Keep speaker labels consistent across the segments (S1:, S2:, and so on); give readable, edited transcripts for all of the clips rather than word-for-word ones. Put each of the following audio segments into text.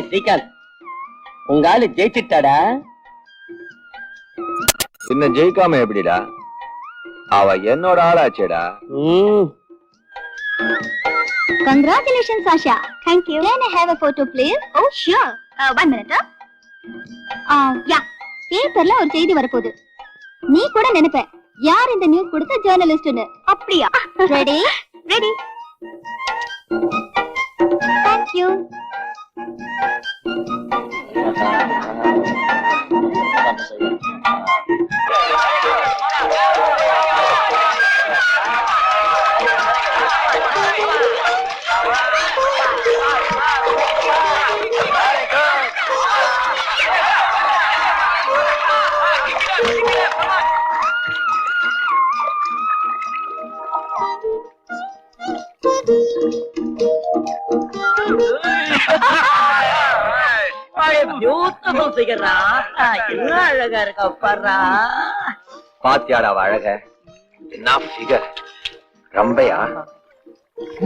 S1: ஸ்ரீகாந்த், உங்க ஆளு ஜெயிச்சுட்டாடா.
S2: இன்னும் ஜெயிக்காம எப்படிடா? அவ என்னோட ஆளாச்சேடா.
S3: Congratulations, Asha. Thank you. Can I have a photo, please? Oh, sure. 1 minute. Yeah. பேப்பர்ல ஒரு செய்தி வரப்போகுது. நீ கூட நினைப்ப யார் இந்த நியூஸ் கொடுத்த ஜர்னலிஸ்ட்னு. அப்படியா? ரெடி? ரெடி. Thank you.
S1: என்ன அழகா இருக்கா பாரா.
S2: பாத்தியாடா அழக? என்ன ஃபிகர்! ரம்பையா,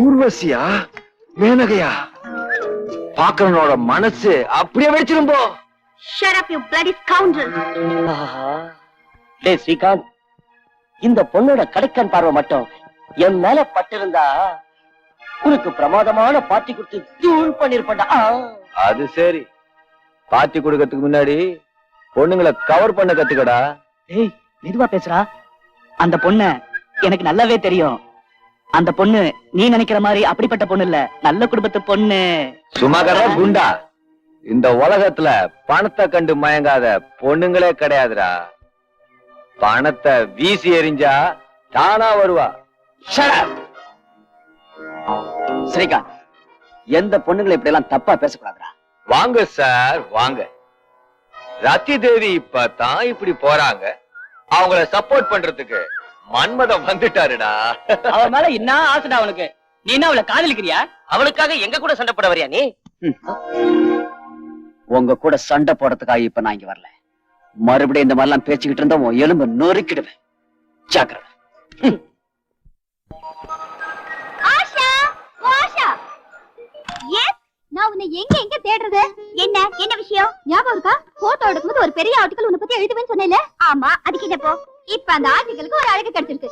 S2: ஊர்வசியா, மேனகையா? பாக்குறவனோட மனசு அப்படியே வெடிச்சிரும் போ.
S3: Shut up, you bloody scoundrel.
S1: டேய் ஸ்ரீகாந்த், இந்த பொண்ணோட கடைக்கன் பார்வை மட்டும் என் மேல பட்டிருந்தா உனக்கு பிரமாதமான பார்ட்டி கொடுத்து தூள் பண்ணிருப்பா.
S2: அது சரி, பார்ட்டி கொடுக்கறதுக்கு முன்னாடி பொண்ணுங்களை கவர் பண்ண கத்துக்கடா.
S1: ஏய், மெதுவா பேசுறா. அந்த பொண்ண எனக்கு நல்லாவே தெரியும். அந்த பொண்ணு நீ நினைக்கிற மாதிரி அப்படிப்பட்ட பொண்ணு இல்ல, நல்ல குடும்பத்து பொண்ணு.
S2: சுமாகரா குண்டா, இந்த உலகத்துல பணத்தை கண்டு மயங்காத பொண்ணுங்களே கிடையாதுடா. பணத்தை வீசி எறிஞ்சா தானா வருவா.
S1: ஸ்ரீகாந்த், எந்த பொண்ணுங்களை இப்படி எல்லாம் தப்பா பேசக்கூடாதுடா.
S2: வாங்க சார், வாங்க. ரத்தி தேவி இப்பதான் இப்படி போறாங்க. அவங்கள சப்போர்ட் பண்றதுக்கு மன்மதம் வந்துட்டாருடா.
S1: அவ மேல என்ன ஆசைடா அவனுக்கு? நீ என்ன அவளை காதலிக்கிறியா? அவளுக்காக எங்க கூட சண்டை போட வரியா நீ? உங்க கூட சண்டை போடுறதுக்காக இப்ப நான் இங்க வரல. மறுபடியும் இந்த மாதிரிலாம் பேச்சுக்கிட்டு இருந்தா உன் எலும்பு நொறுக்கிடுவேன். ஜாக்கிரதை.
S3: நான் உன்னை எங்க எங்க தேடுறது? என்ன என்ன விஷயம் ஞாபகம் இருக்கா? போட்டோ எடுக்கும்போது ஒரு பெரிய ஆர்டிகல் உன்னை பத்தி எழுதுவேன்னு சொன்னேல? ஆமா, அதுக்கு என்னப்போ? இப்ப அந்த ஆர்டிகலுக்கு ஒரு அழகு கிடைச்சிருக்கு.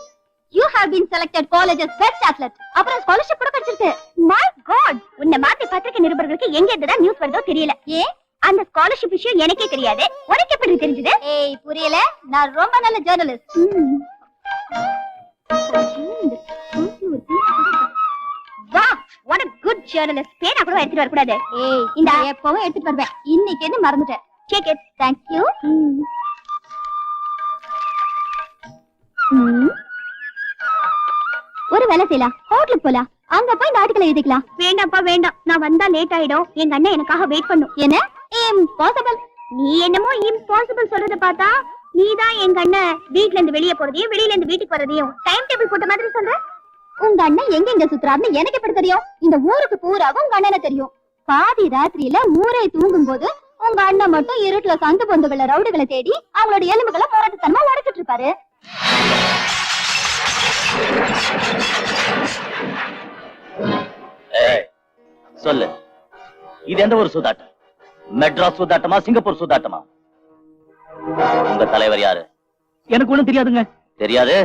S3: You have been selected college's best athlete. அப்புறம் ஸ்காலர்ஷிப் கூட கிடைச்சிருக்கு. My God! உன்னை மாத்தி பத்திரிகை நிருபர்களுக்கு எங்க இருந்துதான் நியூஸ் வருதோ தெரியல. ஏன் அந்த ஸ்காலர்ஷிப் விஷயம் எனக்கே தெரியாது, உனக்கு எப்படி தெரிஞ்சது? ஏய், புரியல. நான் ரொம்ப நல்ல ஜர்னலிஸ்ட். வா, what a good journalist. பேனா கூட எடுத்துட்டு வர கூடாது. ஏய், இந்த எப்பவும் எடுத்துட்டு வருவேன். இன்னைக்கு என்ன மறந்துட்டேன். Take it. Thank you. ஒரு வேலை செய்யலாம், ஹோட்டலுக்கு போலாம். அங்க போய் இந்த ஆர்டிகல் எழுதிக்கலாம். வேண்டாம்ப்பா வேண்டாம், நான் வந்தா லேட் ஆயிடும். எங்க அண்ணன் எனக்காக வெயிட் பண்ணும். என்ன இம்பாசிபிள்? நீ என்னமோ இம்பாசிபிள் சொல்றத பார்த்தா நீதான் எங்க அண்ணன் வீட்ல இருந்து வெளியே போறதையும் வெளியில இருந்து வீட்டுக்கு வரதையும் டைம் டேபிள் போட்ட மாதிரி சொல்ற. உங்க அண்ணன் எங்க எங்க சுத்துறாருன்னு எனக்கு எப்படி தெரியும்? இந்த ஊருக்கு பூராவும் உங்க அண்ணனை தெரியும். பாதி ராத்திரியில ஊரே தூங்கும் போது உங்க அண்ணன் மட்டும் இருட்டுல சந்து பொந்துகளை ரவுடுகளை தேடி அவங்களோட எலும்புகளை போராட்டத்தனமா உடைச்சிட்டு இருப்பாரு.
S1: சொல்லு, இது எந்த ஒரு சூதாட்டம்? மெட்ராஸ் சூதாட்டமா, சிங்கப்பூர் சூதாட்டமா? உங்க தலைவர் யாரு? எனக்கு ஒண்ணும் தெரியாதுங்க. தெரியாது?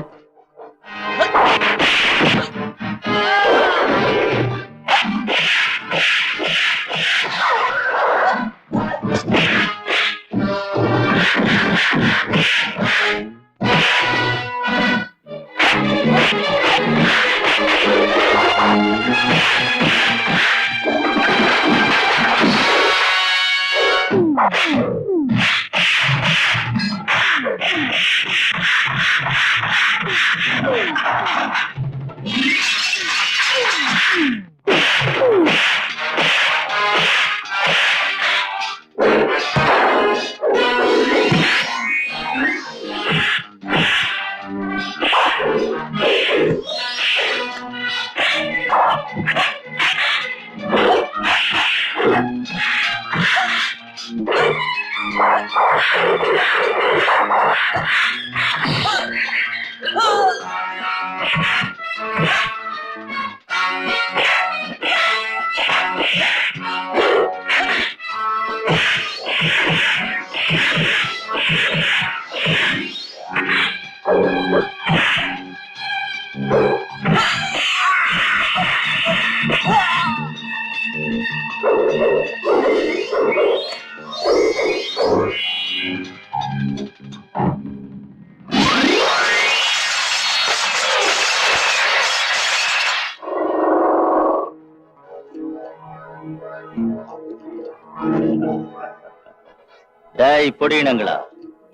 S1: டேய் பொடியினங்களா,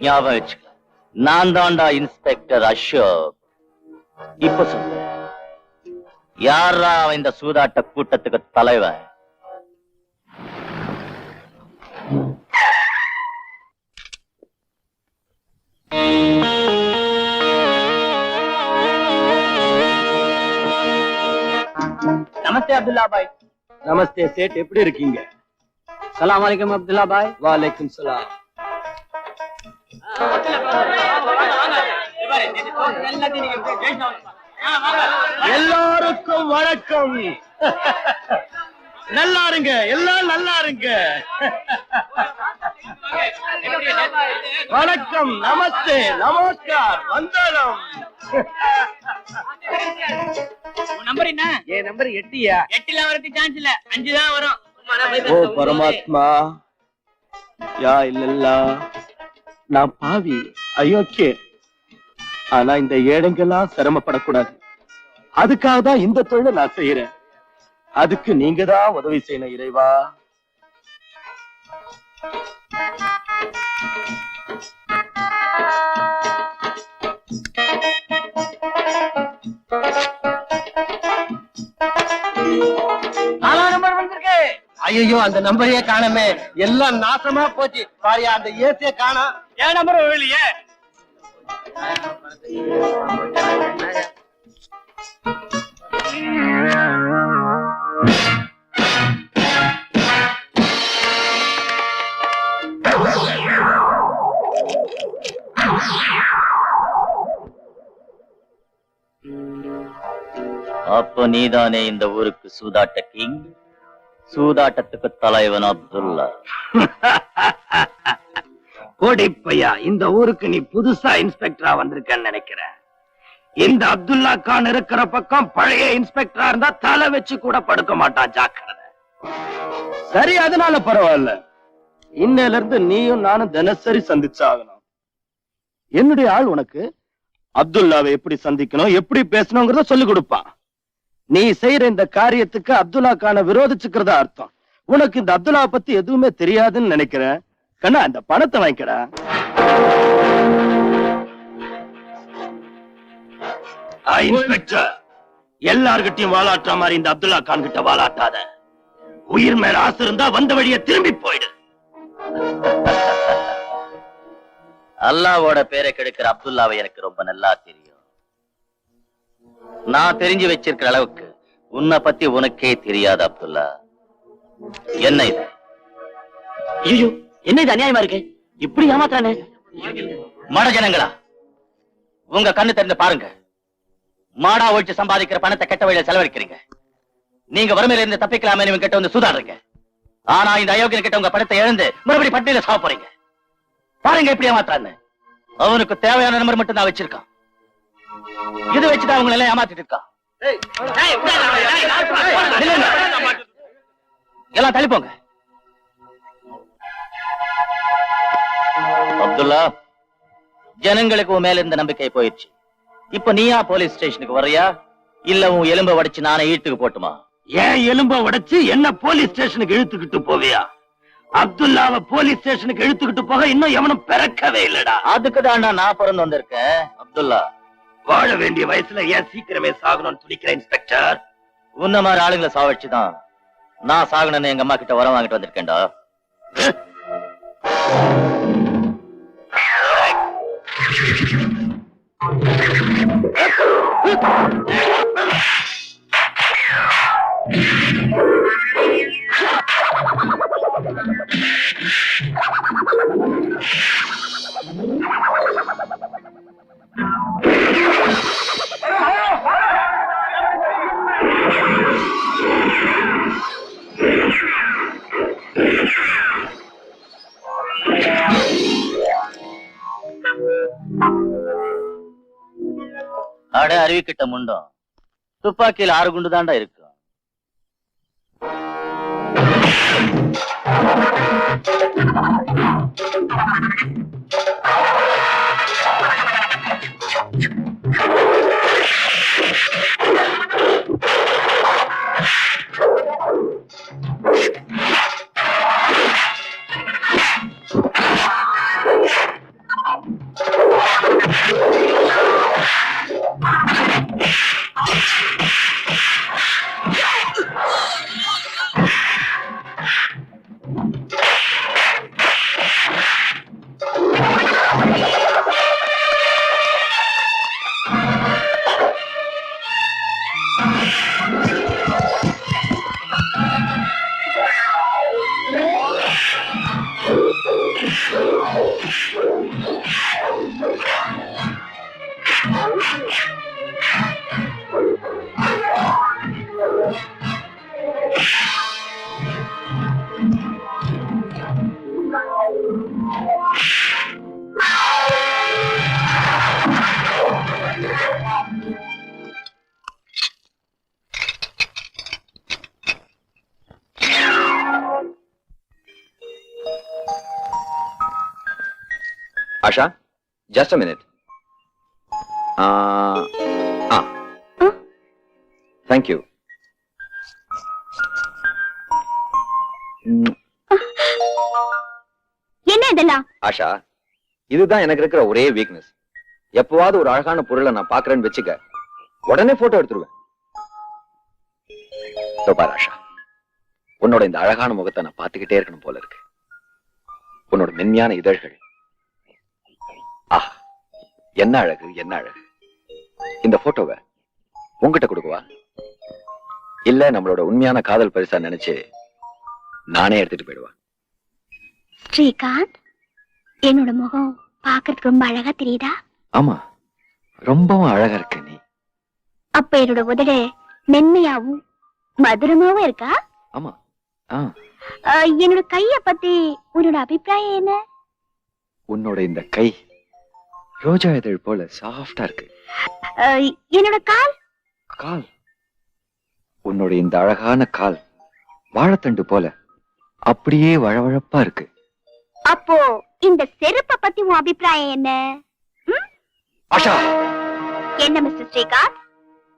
S1: ஞாபகம் வச்சுக்க, நான் தான்டா இன்ஸ்பெக்டர் அசோக். இப்ப சொல்லு, யாரா இந்த சூதாட்ட கூட்டத்துக்கு தலைவன்?
S4: நமஸ்தே அப்துல்லா பாய்.
S2: நமஸ்தே சேட், எப்படி இருக்கீங்க?
S4: சலாம் அலைக்கும் அப்துல்லா பாய்.
S2: வாலைக்கும் சலாம். எல்லாருக்கும் வணக்கம். நல்லா இருங்க, எல்லாம் நல்லா இருங்க. வணக்கம், நமஸ்தே, நமஸ்கார், வந்தனம்.
S4: நம்பர் என்ன?
S2: என் நம்பர் 8யா?
S4: 8ல வரதுக்கு சான்ஸ் இல்ல, 5 தான் வரும்.
S2: ஓ பரமாத்மா, யா இல்லல்லா, நான் பாவி, அயோக்கிய. ஆனா இந்த ஏழைங்கெல்லாம் சிரமப்படக்கூடாது. அதுக்காக தான் இந்த தொழிலை நான் செய்யறேன். அதுக்கு நீங்க தான் உதவி செய்யணும் இறைவா. ஐயோ, அந்த நம்பரையே காணமே, எல்லாம் நாசமா போச்சு. பாரியா, அந்த ஏசிய காணா.
S4: ஏன் நம்பர் இல்லையே?
S1: அப்ப நீதானே இந்த ஊருக்கு சூதாட்ட கிங்? சூதாட்டத்துக்கு தலைவன் அப்துல்லா.
S2: கோடிப்பையா, இந்த ஊருக்கு நீ புதுசா இன்ஸ்பெக்டரா வந்திருக்கன்னு நினைக்கிறேன். இந்த அப்துல்லா கான் இருக்கிற பக்கம் பழைய இன்ஸ்பெக்டரா இருந்தா தலை வச்சு கூட படுக்க மாட்டான், ஜாக்கிரதை. சரி, அதனால பரவாயில்ல. இன்னையில இருந்து நீயும் நானும் தினசரி சந்திச்சாகணும். என்னுடைய ஆள் உனக்கு அப்துல்லாவை எப்படி சந்திக்கணும், எப்படி பேசணுங்கிறத சொல்லிக் கொடுப்பான். நீ செய்யற இந்த காரியத்துக்கு அப்துல்லா கான விரோதிச்சுக்கிறதா அர்த்தம். உனக்கு இந்த அப்துல்லா பத்தி எதுவுமே தெரியாதுன்னு நினைக்கிறேன். கண்ணா, இந்த பணத்தை வாங்கிக்கடா. இன்ஸ்பெக்டர், எல்லார்கிட்டையும் வாலாட்டுற மாதிரி இந்த அப்துல்லா கான் கிட்ட வாலாட்டாத. உயிர் மேல ஆசை இருந்தா வந்த வழிய திரும்பி போயிடு.
S1: அல்லாவோட பேரை கெடுக்கிற அப்துல்லாவை எனக்கு ரொம்ப நல்லா தெரியும். நான் தெரிஞ்சு வச்சிருக்கிற அளவுக்கு உன்னை பத்தி உனக்கே தெரியாது அப்துல்லா. என்ன இது?
S4: ஐயோ, என்ன இது அநியாயமா இருக்கு? இப்படி ஏமாத்தானே?
S1: மட ஜனங்களா, உங்க கண்ணு தெரிந்து பாருங்க. மாடா ஒழிச்சு சம்பாதிக்கிற பணத்தை கெட்ட வழியில செலவழிக்கிறீங்க. நீங்க வறுமையில இருந்து தப்பிக்கலாமே இவங்க கிட்ட வந்து சூதாடுறீங்க. ஆனா இந்த அயோக்கியன் கிட்ட உங்க பணத்தை இழந்து மறுபடியும் பட்டியல சாவ போறீங்க. பாருங்க எப்படி ஏமாத்தான்னு. அவனுக்கு தேவையான நம்பர் மட்டும் தான் வச்சிருக்கான். இது வச்சுதான் அவங்களை எல்லாம் ஏமாத்திட்டு இருக்கான். எல்லாம் தள்ளிப்போங்க. அப்துல்லா, ஜனங்களுக்கு உன் மேல இருந்த நம்பிக்கை போயிடுச்சு. இப்ப நீயா போலீஸ் ஸ்டேஷனுக்கு வர்றியா, இல்ல உன் எலும்ப உடைச்சு நானே ஈட்டுக்கு போட்டுமா?
S2: ஏன் எலும்ப உடைச்சு என்ன போலீஸ் ஸ்டேஷனுக்கு இழுத்துக்கிட்டு போவியா? அப்துல்லாவை போலீஸ் ஸ்டேஷனுக்கு இழுத்துக்கிட்டு போக இன்னும் எவனும் பிறக்கவே இல்லடா.
S1: அதுக்கு தான்டா நான் பிறந்து வந்திருக்கேன். அப்துல்லா,
S2: வாழ வேண்டிய வயசுல ஏன் சீக்கிரமே சாகணும்னு துடிக்கிற இன்ஸ்பெக்டர்?
S1: உன்ன மாதிரி ஆளுங்களை சாவடிச்சுதான் நான் சாகணும்னு எங்க அம்மா கிட்ட வரம் வாங்கிட்டு வந்திருக்கேன்டா. அட அறிவிக்கிட்ட முண்டம், துப்பாக்கியில் 6 குண்டு தாண்டா இருக்கும்.
S5: Asha, just a minute. Thank you.
S3: என்ன இதெல்லாம்?
S5: ஆஷா, இதுதான் எனக்கு இருக்கிற ஒரே வீக்னஸ். எப்பவாவது ஒரு அழகான பொருளை நான் பாக்குறேன்னு வச்சுக்க, உடனே போட்டோ எடுத்துருவேன். பாரு ஆஷா, உன்னோட இந்த அழகான முகத்தை நான் பார்த்துக்கிட்டே இருக்கணும் போல இருக்கு. உன்னோட மென்மையான இதழ்கள், ஆஹா, என்ன அழகு, என்ன அழகு. இந்த போட்டோவை உங்ககிட்ட கொடுக்குவா, இல்ல நம்மளோட உண்மையான காதல் பரிசா நினைச்சு நானே எடுத்துட்டு போயிடுவா.
S3: ஸ்ரீகாந்த், என்னோட முகம் பாக்குறதுக்கு ரொம்ப அழகா தெரியுதா?
S5: ஆமா, ரொம்பவும் அழகா இருக்க நீ.
S3: அப்ப என்னோட உதடு மென்மையாவும் மதுரமாவும் இருக்கா?
S5: ஆமா.
S3: என்னோட கைய பத்தி உன்னோட அபிப்பிராயம் என்ன?
S5: உன்னோட இந்த கை ரோஜா இதழ் போல சாஃப்டா இருக்கு.
S3: என்னோட கால்?
S5: கால், உன்னோட இந்த அழகான கால் வாழைத்தண்டு போல அப்படியே வழவழப்பா இருக்கு.
S3: அப்போ இந்த செருப்பை பத்தி உன் அபிப்பிராயம் என்ன?
S5: ஆஷா,
S3: என்ன மிஸ்டர் ஸ்ரீகாந்த்,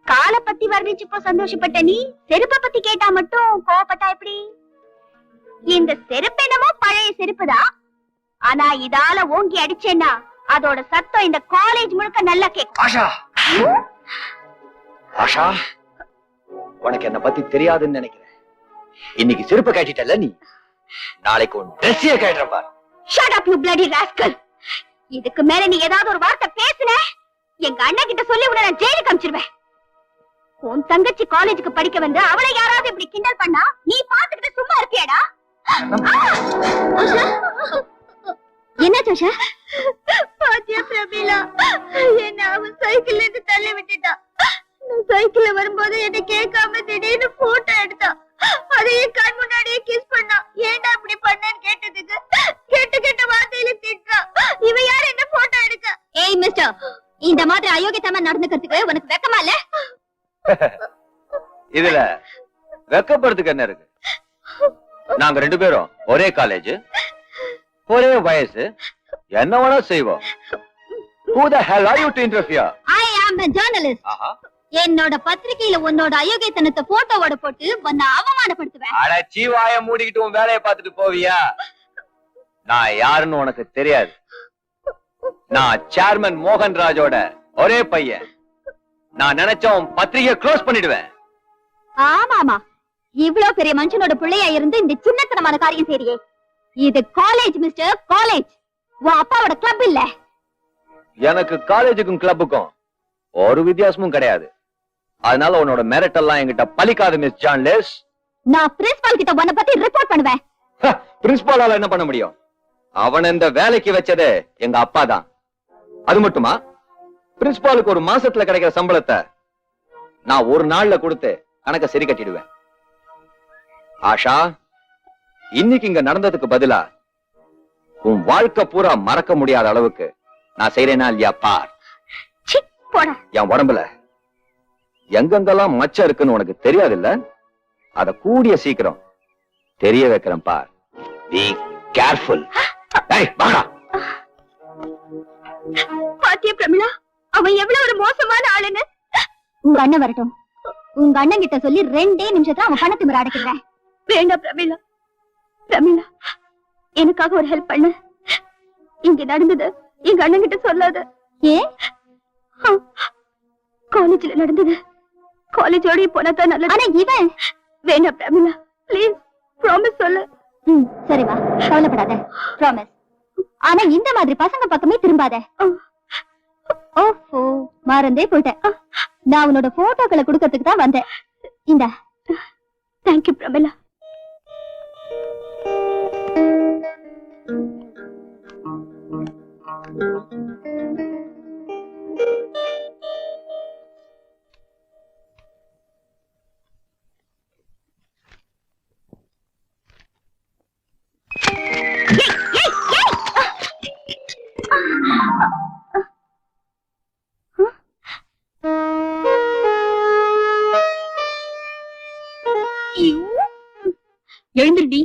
S3: காலை பத்தி வர்ணிச்சப்போ சந்தோஷப்பட்ட நீ செருப்பை பத்தி கேட்டா மட்டும் கோவப்பட்டா எப்படி? இந்த செருப்பு என்னமோ பழைய செருப்புதான், ஆனா இதால ஓங்கி அடிச்சேன்னா அதோட சத்தம் இந்த காலேஜ் முழுக்க நல்லா கேட்கும்.
S5: ஆஷா, ஆஷா, உனக்கு என்ன பத்தி தெரியாதுன்னு நினைக்கிறேன். இன்னைக்கு செருப்பு கேட்டிட்டல்ல நீ, நாளைக்கு உன் ட்ரெஸ்ஸையே கேட்டுறப்பா.
S3: Shut up you bloody rascal. இதுக்கு மேல நீ ஏதாவது ஒரு வார்த்தை பேசுன, எங்க அண்ணன் கிட்ட சொல்லி உன்னை நான் ஜெயிலுக்கு அனுப்பிச்சிருவேன். உன் தங்கச்சி காலேஜுக்கு படிக்க வந்து அவளை யாராவது இப்படி கிண்டல் பண்ணா நீ பாத்துக்கிட்டு சும்மா இருப்பியாடா? என்ன ஜோஷா? பாத்தியா பிரபீலா, என்ன அவன் சைக்கிள்ல இருந்து தள்ளி விட்டுட்டா. நான் சைக்கிள்ல வரும்போது என்ன கேட்காம திடீர்னு போட்டோ எடுத்தா. அதையே கண் முன்னாடியே கிஸ் பண்ணா. ஏன்டா இப்படி பண்ணேன்னு கேட்டதுக்கு கெட்ட வார்த்தையில திட்டா. இவ யார் என்ன போட்டோ எடுக்க? ஏய் மிஸ்டர், இந்த மாதிரி அயோக்கியத்தனமா நடந்துக்கிறதுக்கு உனக்கு வெக்கமா இல்ல?
S5: இதுல வெக்கப்படுறதுக்கு என்ன இருக்கு? நாங்க ரெண்டு பேரும் ஒரே காலேஜ், ஒரே வயசு, என்ன வேணா செய்வோம். Who the hell are you to interfere?
S3: I am a journalist. என்னோட பத்திரிகையில உன்னோட அயோக்கியத்தனத்தை போட்டோவோட போட்டு உன்னை அவமானப்படுத்துவேன்.
S5: அட சீவாய மூடிக்கிட்டு உன் வேலையை பார்த்துட்டு போவியா? நான் யாருன்னு உனக்கு தெரியாது. நான் சேர்மன் மோகன்ராஜோட ஒரே பையன். நான் நினைச்சோம் பத்திரிகை க்ளோஸ் பண்ணிடுவேன்.
S3: ஆமாமா, இவ்வளவு பெரிய மனுஷனோட பிள்ளையா இருந்து இந்த சின்னத்தனமான காரியம் செய்றியே. இது காலேஜ் மிஸ்டர், காலேஜ். உன் அப்பாவோட கிளப் இல்ல.
S5: எனக்கு காலேஜுக்கும் கிளப்புக்கும் ஒரு வித்தியாசமும் கிடையாது. அதனால உன்னோட மெரிட் எல்லாம் என்கிட்ட பலிக்காது மிஸ் ஜான்லெஸ்.
S3: நான் பிரின்சிபால் கிட்ட உன்னை பத்தி ரிப்போர்ட் பண்ணுவேன்.
S5: பிரின்சிபாலால என்ன பண்ண முடியும்? அவன் இந்த வேலைக்கு வச்சது எங்க அப்பா தான். அது மட்டுமா, பிரின்சிபாலுக்கு ஒரு மாசத்துல கிடைக்கிற சம்பளத்தை நான் ஒரு நாள்ல கொடுத்து கணக்க சரி கட்டிடுவேன். ஆஷா, இன்னைக்கு இங்க நடந்ததுக்கு பதிலா உன் வாழ்க்கை பூரா மறக்க முடியாத அளவுக்கு நான் செய்யறேனா இல்லையா பார். என் உடம்புல எங்கெங்கெல்லாம் மச்சம் இருக்குன்னு உனக்கு தெரியாது இல்ல? அத கூடிய சீக்கிரம் தெரிய வைக்கிறேன் பார். Be careful. வாடா.
S3: பாத்தியா பிரமிளா, அவன் எவ்வளவு ஒரு மோசமான ஆளுன்னு. உங்க அண்ணன் வரட்டும், உங்க அண்ணன் கிட்ட சொல்லி 2 நிமிஷத்துல அவன் பணத்தை முறை அடைக்கிறேன். வேண்டாம் பிரமிளா, பிரமிளா எனக்காக ஒரு ஹெல்ப் பண்ணு. இங்க நடந்தது எங்க அண்ணன் கிட்ட சொல்லாத. ஏன்? காலேஜ்ல நடந்தது காலேஜோட போனதான் நல்லது. ஆனா இவன் வேண்டாம் பிரமிளா, ப்ளீஸ் ப்ராமிஸ் சொல்லு. சரி வா, கவலைப்படாத, ப்ராமிஸ். ஆனா இந்த மாதிரி பசங்க பக்கமே திரும்பாத. ஓஹோ, மறந்தே போயிட்டேன். நான் உன்னோட போட்டோக்களை கொடுக்கறதுக்கு தான் வந்தேன். இந்த தேங்க்யூ பிரமிளா. எழுந்திருடி.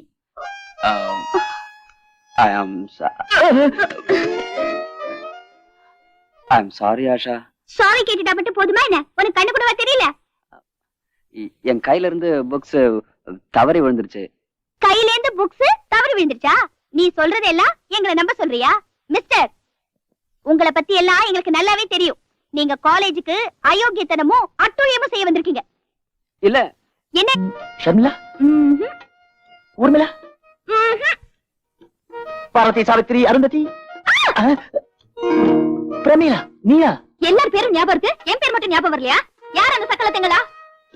S6: I'm sorry, Asha.
S3: சாரி கேட்டுட்டா மட்டும் போதுமா என்ன? உனக்கு கண்ணு கூடவா தெரியல?
S6: என் கையில இருந்து புக்ஸ் தவறி விழுந்துருச்சு.
S3: கையில இருந்து புக்ஸ் தவறி விழுந்துருச்சா? நீ சொல்றதெல்லாம் எங்களை நம்ப சொல்றியா? மிஸ்டர், உங்களை பத்தி எல்லாம் எங்களுக்கு நல்லாவே தெரியும். நீங்க காலேஜுக்கு அயோக்கியத்தனமும் அட்டூழியமும் செய்ய வந்திருக்கீங்க.
S6: இல்ல.
S3: என்ன?
S1: ஷர்மிளா, ஊர்மிளா, பார்வதி, சாவித்திரி, அருந்ததி, பிரமீளா, நீயா?
S3: எல்லார் பேரும் ஞாபகம் இருக்கு, என் பேர் மட்டும் ஞாபகம் வரலையா? யார் அந்த சக்கலத்தங்களா?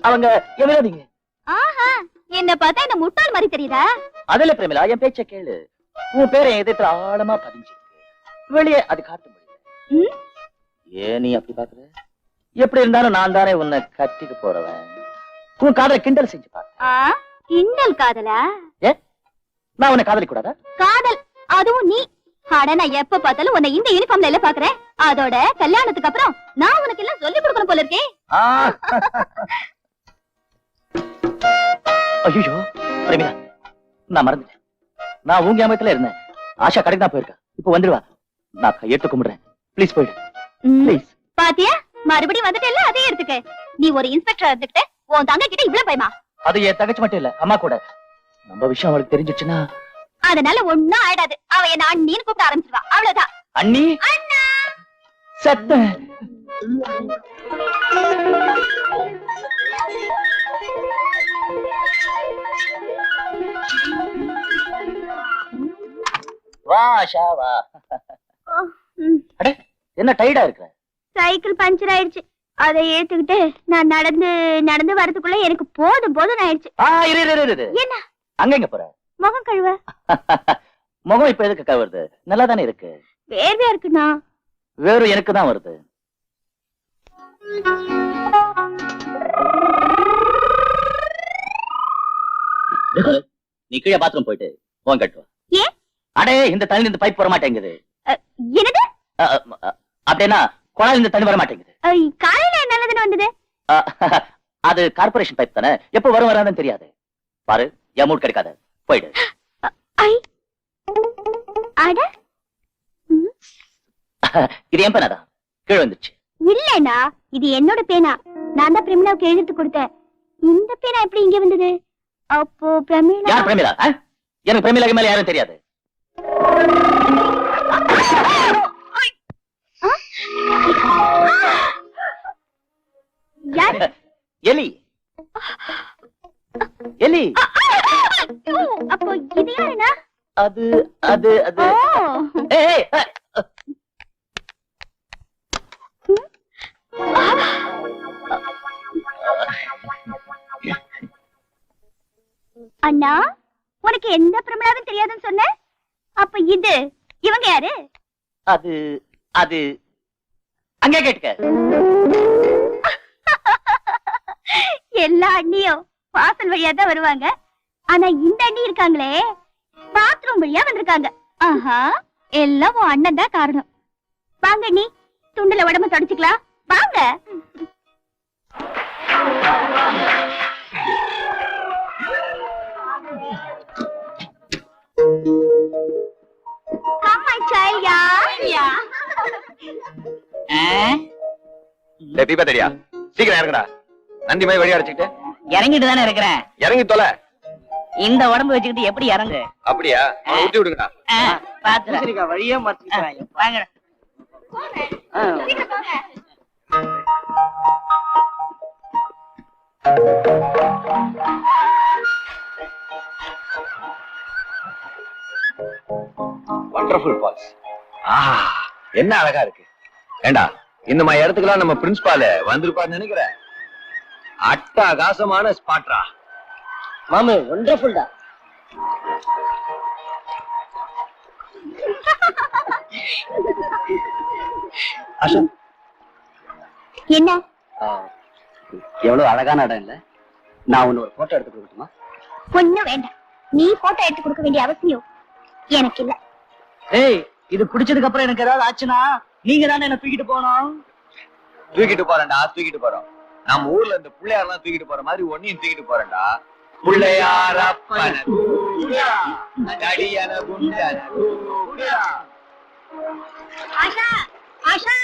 S1: அவங்க எவ்வளவுங்க?
S3: ஆஹா, என்ன பார்த்தா என்ன முட்டாள் மாதிரி தெரியுதா?
S1: அதுல பிரமிளா, என் பேச்ச கேளு. உன் பேரை என் இதயத்துல ஆழமா பதிஞ்சிருக்கு. வெளியே அது காட்ட முடியல. ஏன் நீ அப்படி பாக்குற? எப்படி இருந்தாலும் நான் தானே உன்னை கட்டிக்க போறவன். உன் காதலை கிண்டல் செஞ்சு பாரு.
S3: கிண்டல் காதலா?
S1: ஏ, நான் உன்னை காதலிக்க கூடாதா? காதல்,
S3: அதுவும் நீ. அட, நான் எப்ப பார்த்தாலும் உன்னை இந்த யூனிஃபார்ம்ல எல்லாம் பாக்குறேன். அதோட கல்யாணத்துக்கு அப்புறம் நான் உனக்கு எல்லாம் சொல்லி கொடுக்கணும் போல இருக்கே.
S1: ஐயோ பிரமிளா, நான் மறந்துட்டேன். நான் உங்க ஞாபகத்துல இருந்தேன். ஆஷா கடைக்கு தான் போயிருக்கா. இப்ப வந்துடுவா. நான் கையெடுத்து கும்பிடுறேன். ப்ளீஸ் போயிடு. ப்ளீஸ்.
S3: பாத்தியா, மறுபடியும் வந்துட்டேல்ல, அதே எடுத்துக்க. நீ ஒரு இன்ஸ்பெக்டர் இருந்துகிட்டு உன் தங்க கிட்ட இவ்வளவு பயமா?
S1: அது என் தங்கச்சி மட்டும் இல்ல, அம்மா கூட. நம்ம விஷயம் அவளுக்கு தெரிஞ்சிச்சுன்னா
S3: அதனால ஒண்ணும் ஆயிடாது. அவ என்ன அண்ணின்னு கூப்பிட ஆரம்பிச்சிருவா, அவ்வளவுதான்.
S1: அண்ணி,
S3: அண்ணா,
S1: சத்த வா ஆஷா வா. அடே, என்ன டைடா இருக்க?
S3: சைக்கிள் பஞ்சர் ஆயிடுச்சு. அதை ஏத்துக்கிட்டு நான் நடந்து நடந்து வரதுக்குள்ள எனக்கு போதும் போதும் ஆயிடுச்சு. என்ன
S1: அங்க எங்க போற?
S3: முகம் கழுவ.
S1: முகம் இப்ப எதுக்கு கழுவுறது? நல்லா தானே இருக்கு.
S3: வேர்வையா இருக்குண்ணா.
S1: வேறு எனக்கு தான் வருது. நீ கீழே பாத்ரூம் போயிட்டு போன் கட்டுவா.
S3: ஏன்?
S1: அடே, இந்த தண்ணி இந்த பைப் வர மாட்டேங்குது.
S3: என்னது?
S1: அப்படின்னா குழாயில இருந்து தண்ணி வர மாட்டேங்குது.
S3: காலையில நல்லதுன்னு வந்தது.
S1: அது கார்பரேஷன் பைப் தானே, எப்ப வரும் வராதுன்னு தெரியாது. பாரு, என் மூட் கிடைக்காத, போயிடு. இது என் பேனாதான், கீழே வந்துருச்சு.
S3: இல்லண்ணா, இது என்னோட பேனா. நான் தான் பிரமிளாவுக்கு எழுதிட்டு கொடுத்தேன். இந்த பேனா எப்படி இங்க வந்தது? அப்போ பிரமிளா.
S1: யார் பிரமிளா? எனக்கு பிரமிளாக்கு மேல யாரும் தெரியாது. எலி, எலி.
S3: அப்போ இது யாருண்ணா?
S1: அது அது அது அண்ணா, உனக்கு எந்த பிரமிளாவும் தெரியாதுன்னு சொன்ன. அப்ப இது இவங்க யாரு? அது அது அங்கே கேட்டுக்க.
S3: எல்லா அண்ணியும் வாசல் வழியா தான் வருவாங்க. ஆனா இந்த அண்ணி இருக்காங்களே, பாத்ரூம் வழியா வந்திருக்காங்க. ஆஹா, எல்லாம் உன் அண்ணன் தான் காரணம். வாங்க அண்ணி, துண்டுல உடம்பு தொடச்சுக்கலாம். வாங்க.
S5: தீபா தெரியா சீக்கிரம் இறங்குடா. நந்தி மாதிரி வழி அடைச்சுக்கிட்டு
S4: இறங்கிட்டு தானே இருக்கிறேன்.
S5: இறங்கி தொலை.
S4: இந்த உடம்பு வச்சுக்கிட்டு எப்படி இறங்கு?
S5: அப்படியா? அவனை ஊட்டி விடுங்கடா.
S4: பாத்து வழியே மறைச்சிக்கிறாங்க. வாங்க.
S5: Wonderful falls. என்ன அழகா இருக்கு. ஏண்டா இந்த மாதிரி இடத்துக்குலாம் நம்ம பிரின்சிபால் வந்திருப்பான்னு நினைக்கிறேன். அட்டகாசமான ஸ்பாட்ரா
S4: மாமு. வண்டர்ஃபுல் தான்.
S6: ஆஷா,
S3: என்ன
S6: எவ்வளவு அழகான இடம் இல்ல? நான் உன்னை ஒரு போட்டோ எடுத்து கொடுக்கட்டுமா?
S3: ஒண்ணும் வேண்டாம். நீ போட்டோ எடுத்து கொடுக்க வேண்டிய அவசியம் எனக்கு இல்ல.
S4: ஏய், இது பிடிச்சதுக்கு அப்புறம் எனக்கு ஏதாவது ஆச்சுன்னா நீங்க தானே என்ன தூக்கிட்டு போனோம்.
S5: தூக்கிட்டு போறேன்டா, தூக்கிட்டு போறோம். நம்ம ஊர்ல இந்த பிள்ளையாரெல்லாம் தூக்கிட்டு போற மாதிரி ஒன்னையும் தூக்கிட்டு போறேன்டா. பிள்ளையாரப்பன தடியன குண்டன.
S3: ஆஷா, ஆஷா,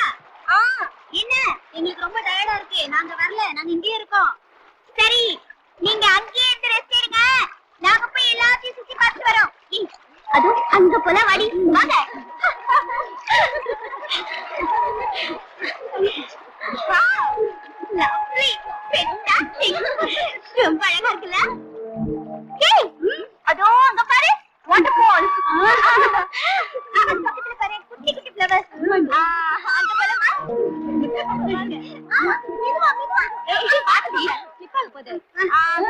S3: என்ன எங்களுக்கு ரொம்ப டயர்டா இருக்கு. நாங்க வரல, நாங்க இங்கேயே இருக்கோம். சரி, நீங்க அங்கேயே இருந்து ரெஸ்ட் எடுங்க. நாங்க போய் எல்லாத்தையும் சுத்தி பார்த்து வரோம். அது அங்க போல வாடி. வாங்க. Lovely, fantastic. ரொம்ப அழகா இருக்குல்ல? ஏய், அதோ அங்க பாரு, வாட்டர்ஃபால். பக்கத்துல பாரு, குட்டி குட்டி ஃப்ளவர்ஸ். அங்க போலாமா? மெதுவா மெதுவா. ஏய், பாருடி, சிப்பால் போகுது. நான்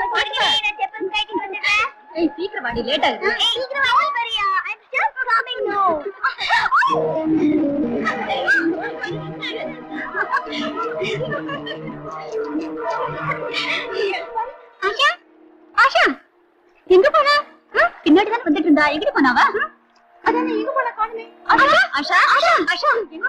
S3: செப்பல் ரைட்டிங் வந்துட்டேன். ஏய், சீக்கிரம் வாடி, லேட் ஆகுது. ஏய், சீக்கிரம் வா வரியா? I'm just coming now. Asha, Asha, எங்க போனா? பின்னாடி தான் வந்துட்டு இருந்தா. எங்க போனாவா? அதான் எங்க போனா காணுமே. ஆஷா, ஆஷா, ஆஷா, ஆஷா, எங்க?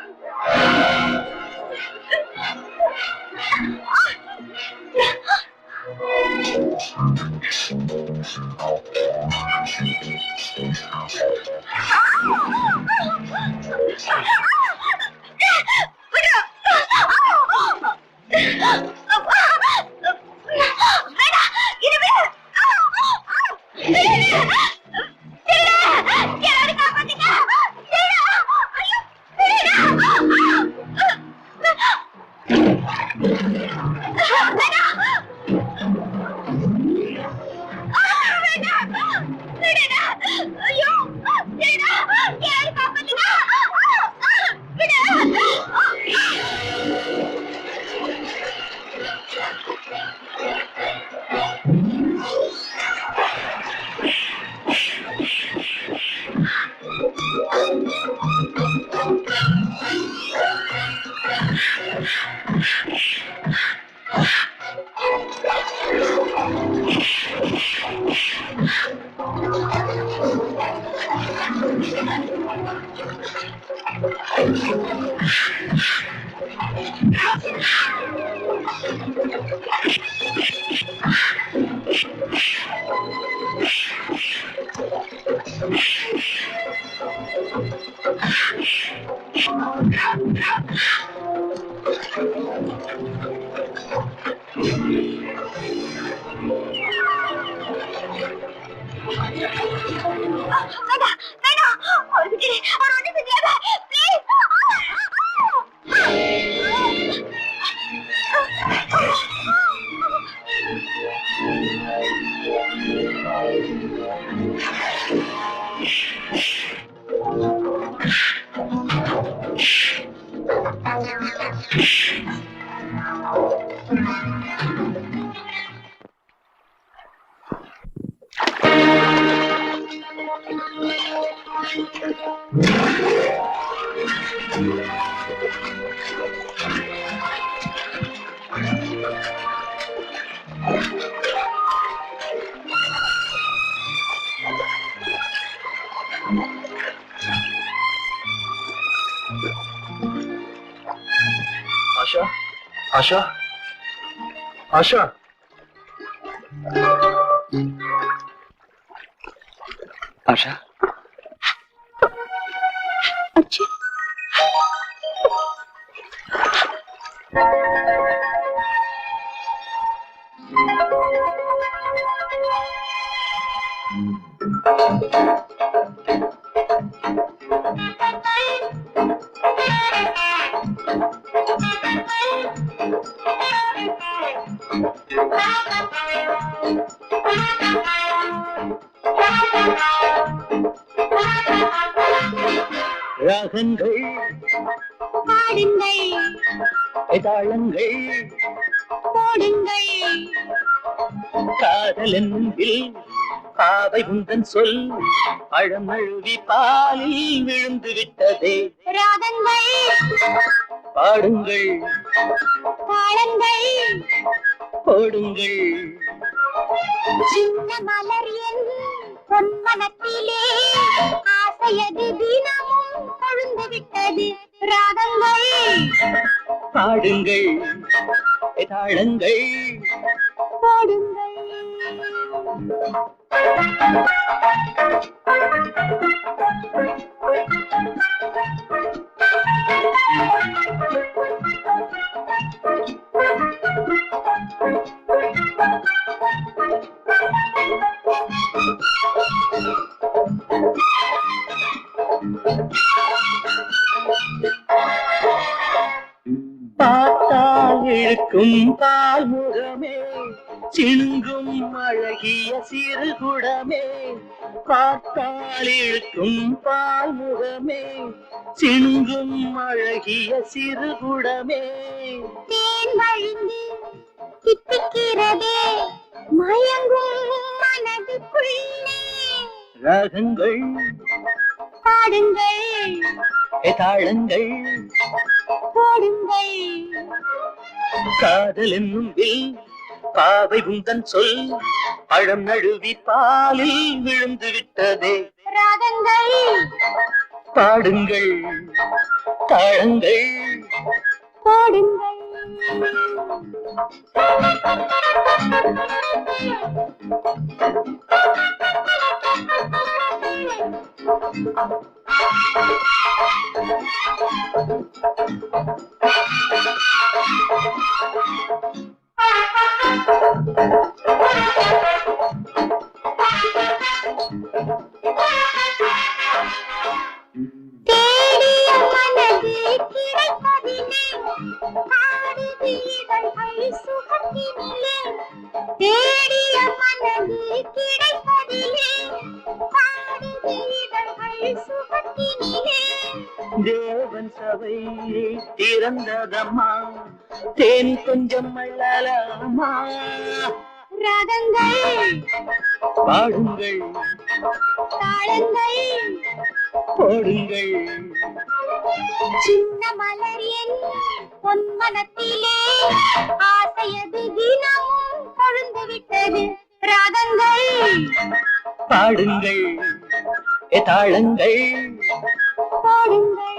S5: ஆஷா, ஆஷா, ஆஷா.
S6: ஆஷா,
S3: அச்சா.
S4: ராகங்கள்
S3: பாடுங்கள்
S4: தாளங்கள்
S3: போடுங்கள்
S4: காதல் என்னில் பாவை உந்தன் சொல் பழம் அழுவி பாலில் விழுந்து விட்டதே
S3: ராகங்கள்
S4: பாடுங்கள்
S3: தாளங்கள்
S4: போடுங்கள்
S3: சின்ன மலர் என் பொன்மனத்திலே ஆசையது தினமும் கொழுந்து விட்டது ராகங்கள்
S4: பாடுங்கள் தாளங்கள்
S3: போடுங்கள்
S4: பார்த்தால் இழுக்கும் பால் முகமே சிணுங்கும் அழகிய சிறு குடமே பார்த்தால் இழுக்கும் பால் முகமே சிணுங்கும் அழகிய சிறு குடமே
S3: தேன் வழிந்து கிட்டிக்கிறதே மயங்கும் மனதுக்குள்ளே
S4: ராகங்கள்
S3: பாடுங்கள்
S4: தாளங்கள்
S3: போடுங்கள்
S4: காதல் என்னும் வில் பாவை உந்தன் சொல் பழம் நழுவி பாலில் விழுந்து விட்டதே
S3: ராகங்கள்
S4: பாடுங்கள் தாளங்கள்
S3: போடுங்கள் தேடிய மனது கிடைப்பதிலே ஆடுது இதழ்கள் சுகத்தினிலே தேடிய மனது கிடைப்பதிலே ஆடுது இதழ்கள் சுகத்தினிலே
S4: தேவன் சபை திறந்ததம்மா தேன் கொஞ்சம் மல்லலாமா
S3: ராகங்கள்
S4: பாடுங்கள்
S3: தாளங்கள்
S4: போடுங்கள்
S3: சின்ன மலர் என் பொன்மனத்திலே ஆசையது தினமும் கொழுந்து விட்டது ராகங்கள்
S4: பாடுங்கள் தாளங்கள்
S3: போடுங்கள்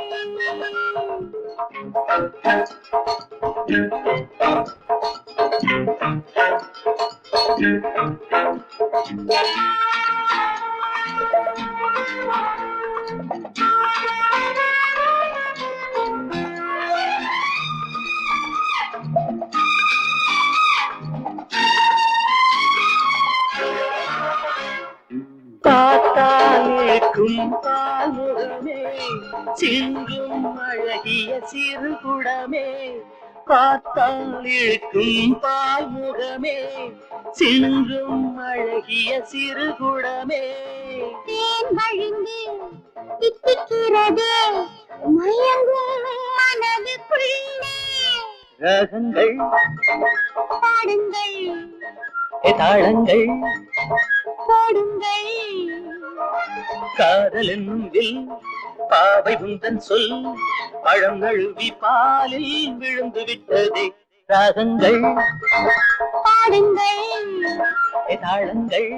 S4: பார்த்தால் இருக்கும் பால் முகமே சிங்கும் அழகிய சிறு குடமே பார்த்தால் இருக்கும் பால் முகமே சிங்கும் அழகிய சிறு குடமே
S3: தேன் வழிந்து தித்திக்கிறதே மயங்கும் மனதுக்குள்ளே
S4: ராகங்கள்
S3: பாடுங்கள்
S4: தாளங்கள்
S3: போடுங்கள்
S4: காதல் என்னும் வில் பாவை உந்தன் சொல் பழம் நழுவி பாலில் விழுந்து விட்டதே ராகங்கள்
S3: பாடுங்கள்
S4: தாளங்கள்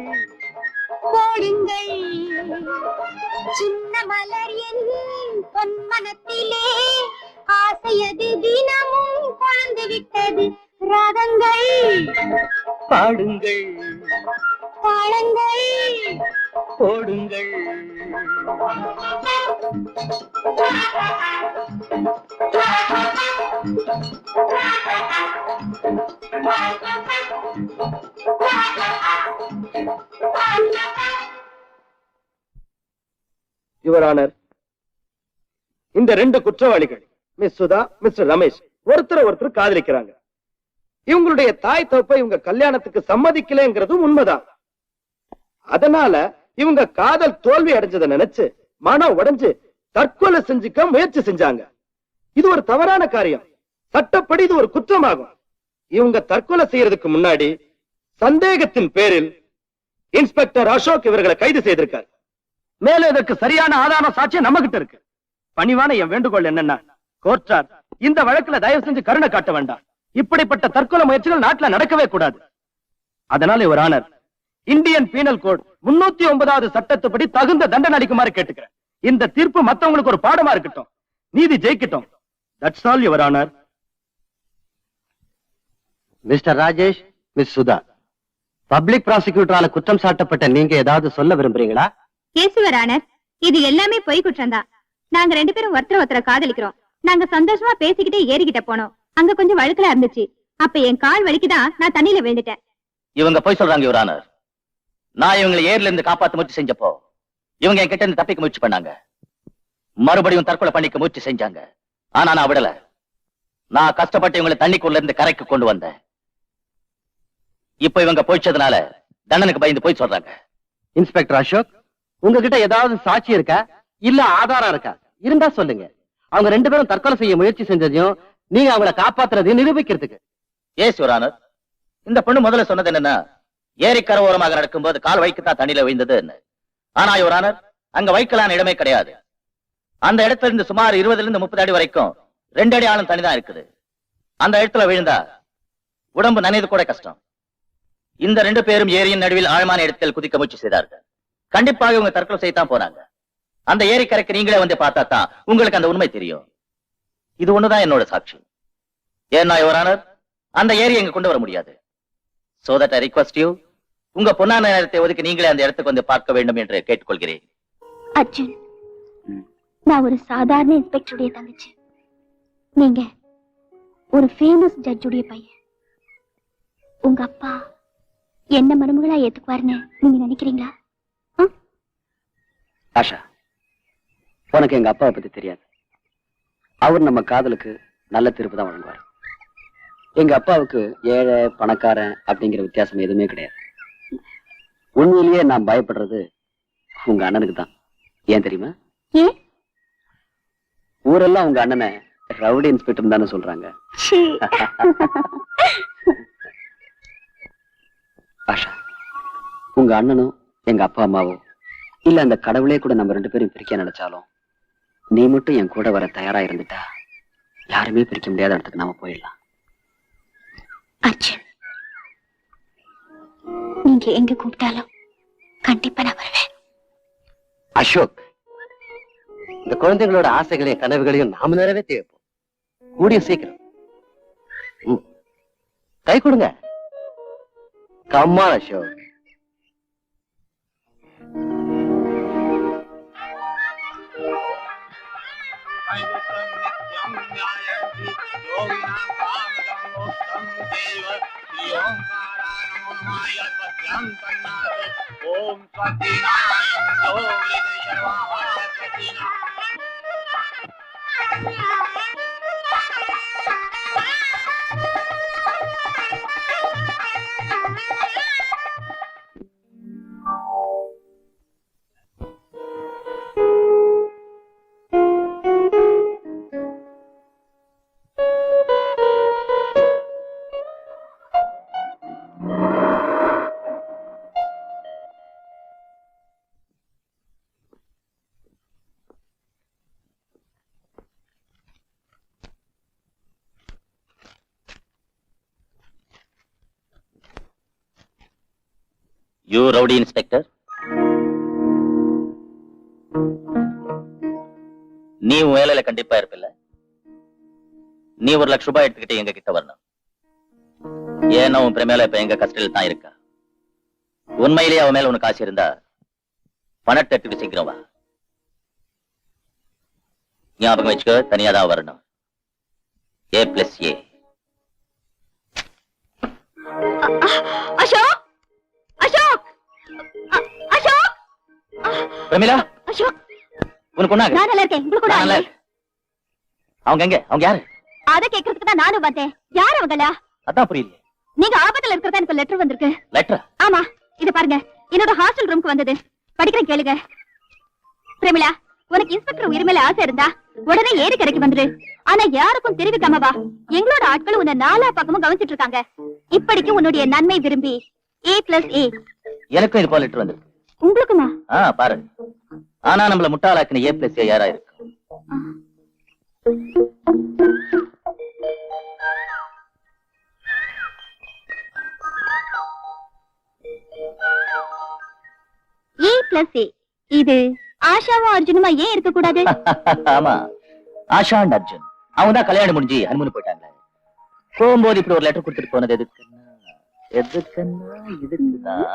S3: போடுங்கள் சின்ன மலர் என் பொன்மனத்திலே ஆசையது தினமும் கொழுந்து விட்டது ராகங்கள்
S4: பாடுங்கள்
S3: தாளங்கள்
S4: போடுங்கள்
S2: யுவர் ஆனர், இந்த ரெண்டு குற்றவாளிகள் மிஸ் சுதா, மிஸ்டர் ரமேஷ் ஒருத்தர் காதலிக்கிறாங்க. இவங்களுடைய தாய் தப்பை இவங்க கல்யாணத்துக்கு சம்மதிக்கலங்கிறதும் உண்மைதான். அதனால இவங்க காதல் தோல்வி அடைஞ்சதை நினைச்சு மனம் உடைஞ்சு தற்கொலை செஞ்சுக்க முயற்சி செஞ்சாங்க. இது ஒரு தவறான காரியம். சட்டப்படி இது ஒரு குற்றமாகும். இவங்க தற்கொலை செய்யறதுக்கு முன்னாடி சந்தேகத்தின் பேரில் இன்ஸ்பெக்டர் அசோக் இவர்களை கைது செய்திருக்கார். மேலும் இதற்கு சரியான ஆதார சாட்சியம் நம்ம கிட்ட இருக்கு. பணிவான என் வேண்டுகோள் என்னன்னா, கோர்ட்டார் இந்த வழக்குல தயவு செஞ்சு கருணை காட்ட வேண்டாம். இப்படிப்பட்ட தற்கொலை முயற்சிகள் நாட்டில் நடக்கவே கூடாது. அதனால your honour, Indian penal code 309வது சட்டத்துப்படி தகுந்த தண்டனை அளிக்குமாறு கேட்டுக்கிறேன். இந்த தீர்ப்பு மத்தவங்களுக்கு ஒரு பாடமா இருக்கட்டும். நீதி ஜெயிக்கட்டும். That's all your honour.
S6: Mister Rajesh, miss Sudha, public ப்ராசிக்யூட்டரால குற்றம் சாட்டப்பட்ட நீங்க ஏதாவது சொல்ல விரும்புறீங்களா?
S3: கேசுவர் ஆனர், இது எல்லாமே பொய் குற்றம்தான். நாங்க 2 பேரும் ஒருத்தரை காதலிக்கிறோம். நாங்க சந்தோஷமா பேசிக்கிட்டே ஏறிக்கிட்ட போனோம். அங்க கொஞ்சம் வழுக்கலா இருந்துச்சு. அப்ப என் கால் வலிக்குதான் நான் தண்ணியில விழுந்துட்டேன்.
S1: இவங்க போய் சொல்றாங்க யுவர் ஆனர். நான் இவங்களை ஏர்ல இருந்து காப்பாத்த முயற்சி செஞ்சப்போ இவங்க என் கிட்ட இருந்து தப்பிக்க முயற்சி பண்ணாங்க. மறுபடியும் தற்கொலை பண்ணிக்க முயற்சி செஞ்சாங்க. ஆனா நான் விடல. நான் கஷ்டப்பட்டு இவங்களை தண்ணிக்குள்ள இருந்து கரைக்கு கொண்டு வந்தேன். இப்ப இவங்க போயிச்சதுனால தண்டனுக்கு பயந்து போய் சொல்றாங்க.
S6: இன்ஸ்பெக்டர் அசோக், உங்ககிட்ட ஏதாவது சாட்சி இருக்கா, இல்ல ஆதாரம் இருக்கா? இருந்தா சொல்லுங்க. அவங்க 2 பேரும் தற்கொலை செய்ய முயற்சி செஞ்சதையும் நீங்க அவங்களை காப்பாத்துறதையும் நிரூபிக்கிறதுக்கு.
S1: Yes your honour. இந்த பொண்ணு முதல்ல சொன்னது என்னன்னா, ஏரிக்கரை ஓரமாக நடக்கும்போது கால் வைக்கத்தான் தண்ணியில விழுந்தது. ஆனா யுவர் ஆனர், அங்க வைக்கலான இடமே கிடையாது. அந்த இடத்துல இருந்து சுமார் 20 இருந்து 30 அடி வரைக்கும் 2 அடி ஆளும் தனிதான் இருக்குது. அந்த இடத்துல விழுந்தா உடம்பு நனைது கூட கஷ்டம். இந்த 2 பேரும் ஏரியின் நடுவில் ஆழமான இடத்தில் குதிக்க முயற்சி செய்தார்கள். கண்டிப்பாக இவங்க தற்கொலை செய்யத்தான் போனாங்க. அந்த ஏரிக்கரைக்கு நீங்களே வந்து பார்த்தா தான் உங்களுக்கு அந்த உண்மை தெரியும். இது ஒண்ணுதான் என்னோட சாட்சி. ஏன்னா யுவர் ஆனர், அந்த ஏரி எங்க கொண்டு வர முடியாது. So that I request you, உங்க பொன்னான நேரத்தை ஒதுக்கி நீங்களே அந்த இடத்துக்கு வந்து பார்க்க வேண்டும் என்று கேட்டுக்கொள்கிறேன்.
S3: அர்ஜுன், நான் ஒரு சாதாரண இன்ஸ்பெக்டருடைய தங்கச்சி. நீங்க ஒரு ஃபேமஸ் ஜட்ஜுடைய பையன். உங்க அப்பா என்ன மருமகளா ஏத்துக்குவாருன்னு நீங்க நினைக்கிறீங்களா?
S6: ஆஷா, உனக்கு எங்க அப்பாவை பத்தி தெரியாது. அவர் நம்ம காதலுக்கு நல்ல தீர்ப்பு தான் வழங்குவார். எங்க அப்பாவுக்கு ஏழை பணக்காரன் அப்படிங்கிற வித்தியாசம் எதுவுமே கிடையாது. உண்மையிலேயே நான் பயப்படுறது உங்க அண்ணனுக்கு தான். ஏன் தெரியுமா?
S3: ஏன்?
S6: ஊரெல்லாம் உங்க அண்ணனை ரவுடி இன்ஸ்பெக்டர் தானே சொல்றாங்க. ஆஷா, உங்க அண்ணனும் எங்க அப்பா அம்மாவோ இல்ல அந்த கடவுளே கூட நம்ம 2 பேரும் பிரிக்க நினைச்சாலும் நீ மட்டும் என் கூட வர தயாரா இருந்துட்டா யாருமே பிரிக்க முடியாத இடத்துக்கு நாம போயிடலாம்.
S3: அர்ஜுன், நீங்க எங்க கூப்பிட்டாலும் கண்டிப்பா நான் வருவேன்.
S6: அசோக், இந்த குழந்தைகளோட ஆசைகளையும் கனவுகளையும் நாம நிறைவேற்றி வைப்போம். கூடிய சீக்கிரம் கை கொடுங்க. Come on Ashok.
S1: You rowdy inspector, நீ உன் வேலையில கண்டிப்பா இருப்பில்ல. நீ 1 லட்சம் ரூபாய் எடுத்துக்கிட்டு எங்க கிட்ட வரணும். ஏன்னா உன் பிரமேல இப்ப எங்க கஸ்டடியில் தான் இருக்கா. உண்மையிலேயே அவன் மேல உனக்கு ஆசை இருந்தா பணத்தை எடுத்துட்டு சீக்கிரம் வா. ஞாபகம் வச்சுக்க, தனியா தான் வரணும். A+A.
S3: அசோக், அசோக், அசோக்,
S1: பிரமிளா,
S3: அசோக்,
S1: உனக்கு ஒண்ணாக
S3: நான் நல்லா இருக்கேன் உங்களுக்கு கூட
S1: நல்லா இருக்கு. அவங்க எங்க? அவங்க யாரு?
S3: அத கேக்குறதுக்கு தான் நானும் வந்தேன். யார் அவங்களா?
S1: அதான் புரியல.
S3: நீங்க ஆபத்துல இருக்கிறதா எனக்கு லெட்டர் வந்திருக்கு.
S1: லெட்டர்?
S3: ஆமா, இது பாருங்க. என்னோட ஹாஸ்டல் ரூமுக்கு வந்தது. படிக்கிறேன் கேளுங்க. பிரமிளா, உனக்கு இன்ஸ்பெக்டர் உரிமையில ஆசை இருந்தா உடனே ஏரி கரைக்கு வந்துரு. ஆனா யாருக்கும் தெரிவிக்காம வா. எங்களோட ஆட்கள் உன்னை நாலா பக்கமும் கவனிச்சிட்டு இருக்காங்க. இப்படிக்கு உன்னுடைய நன்மை விரும்பி A+A.
S1: எனக்கும் இது போல லெட்டர் வந்திருக்கு.
S3: உங்களுக்குமா?
S1: பாரு. ஆனா நம்மள முட்டாளாக்குன A+A யாரா இருக்கு?
S3: A+A. இது ஆஷாவும் அர்ஜுனுமா ஏன் இருக்க கூடாது?
S1: ஆமா, ஆஷா அண்ட் அர்ஜுன் அவங்க தான் கல்யாணம் முடிஞ்சு ஹனிமூன் போயிட்டாங்க. போகும்போது இப்படி ஒரு லெட்டர் கொடுத்துட்டு போனது எதுக்குன்னா இதுக்குதான்.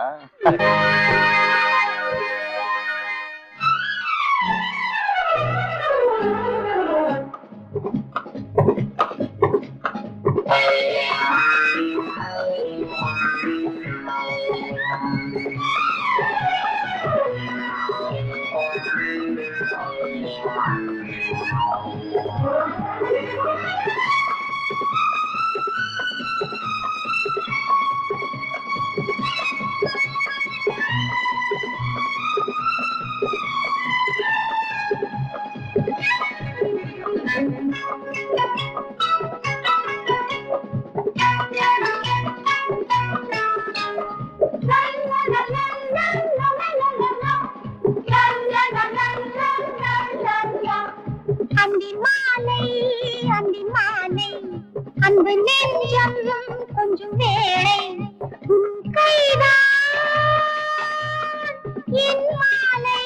S3: அந்தி மாலை அன்பு நெஞ்சம் கொஞ்சம் வேளை உன் கைதான் என் மாலை.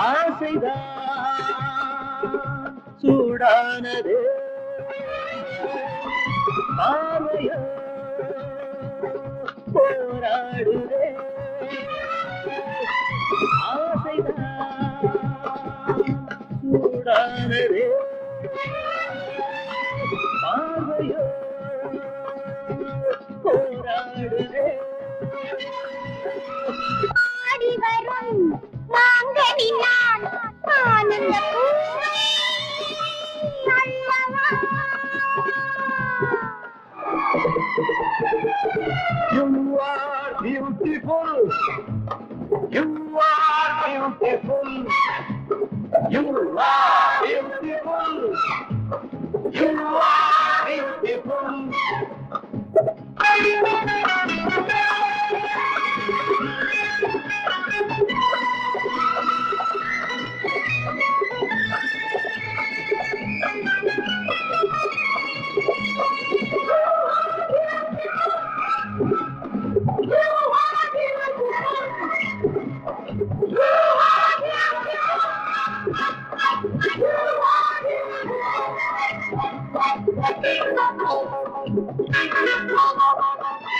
S4: ஆசைதான் சூடானது பார்வையோ போராடுதே. ஆசைதான் சூடானது பார்வையோ போராடுதே.
S3: ஆடி வரும் மாங்கனி நான் ஆனந்த பூவே அல்லவா.
S4: You are beautiful. You are beautiful. You are beautiful. You are beautiful.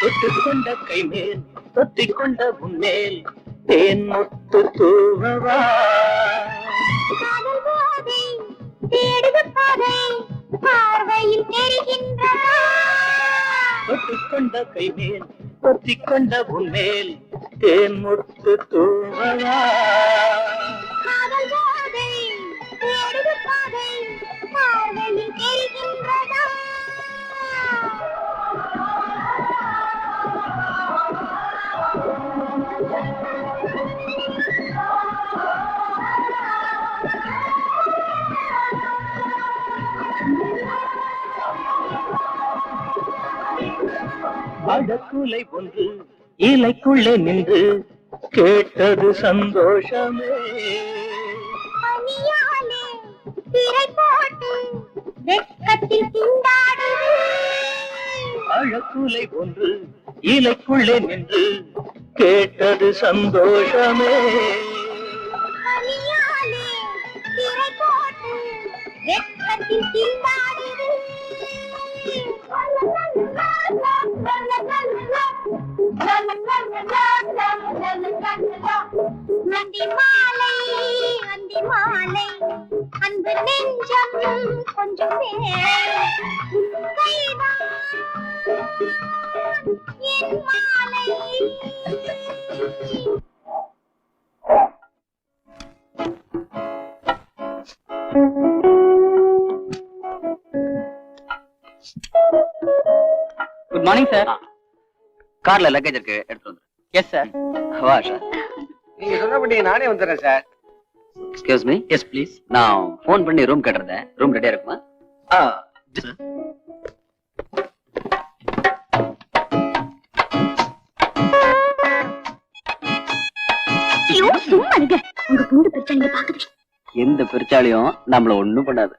S4: தொட்டுக்கொண்ட கை மேல் தொத்திக்கொண்ட உன்மேல் தேன் முத்து தூவவா.
S3: காதல் போதை தேடுது பாதை பார்வையில் தெரிகின்றதா.
S4: தொட்டுக்கொண்ட கை மேல் தொத்திக்கொண்ட உன்மேல் தேன் முத்து தூவவா.
S3: காதல் போதை தேடுது பாதை பார்வையில் தெரிகின்றதா.
S4: அடக்குலை ஒன்று இலைக்குள்ளே நின்று கேட்டது சந்தோஷமே.
S3: பனியாலே திரை போட்டு வெட்கத்தில் திண்டாடுது.
S4: அழகுலை ஒன்று இலைக்குள்ளே நின்று கேட்டது சந்தோஷமே.
S3: பனியாலே திரை போட்டு வெட்கத்தில் திண்டாடுது. அந்தி மாலை அந்தி மாலை அன்பு நெஞ்சம் கொஞ்சம் வேளை உன் கைதான் என் மாலை.
S1: Good morning sir.
S6: கார்ல லக்கேஜ் இருக்கு, எடுத்து வந்து.
S1: Yes sir.
S6: வா சார்.
S2: நீங்க சொன்னபடி நானே வந்துடுறேன் sir.
S6: Excuse me.
S1: Yes please.
S6: நான் ஃபோன் பண்ணி ரூம் கேட்டிருந்தேன். ரூம் ரெடியா இருக்குமா?
S3: ஐயோ, சும்மா இருங்க. உங்க குண்டு பிரச்சனை பாக்குது.
S6: எந்த பெருச்சாலியும் நம்மள ஒண்ணும் பண்ணாது.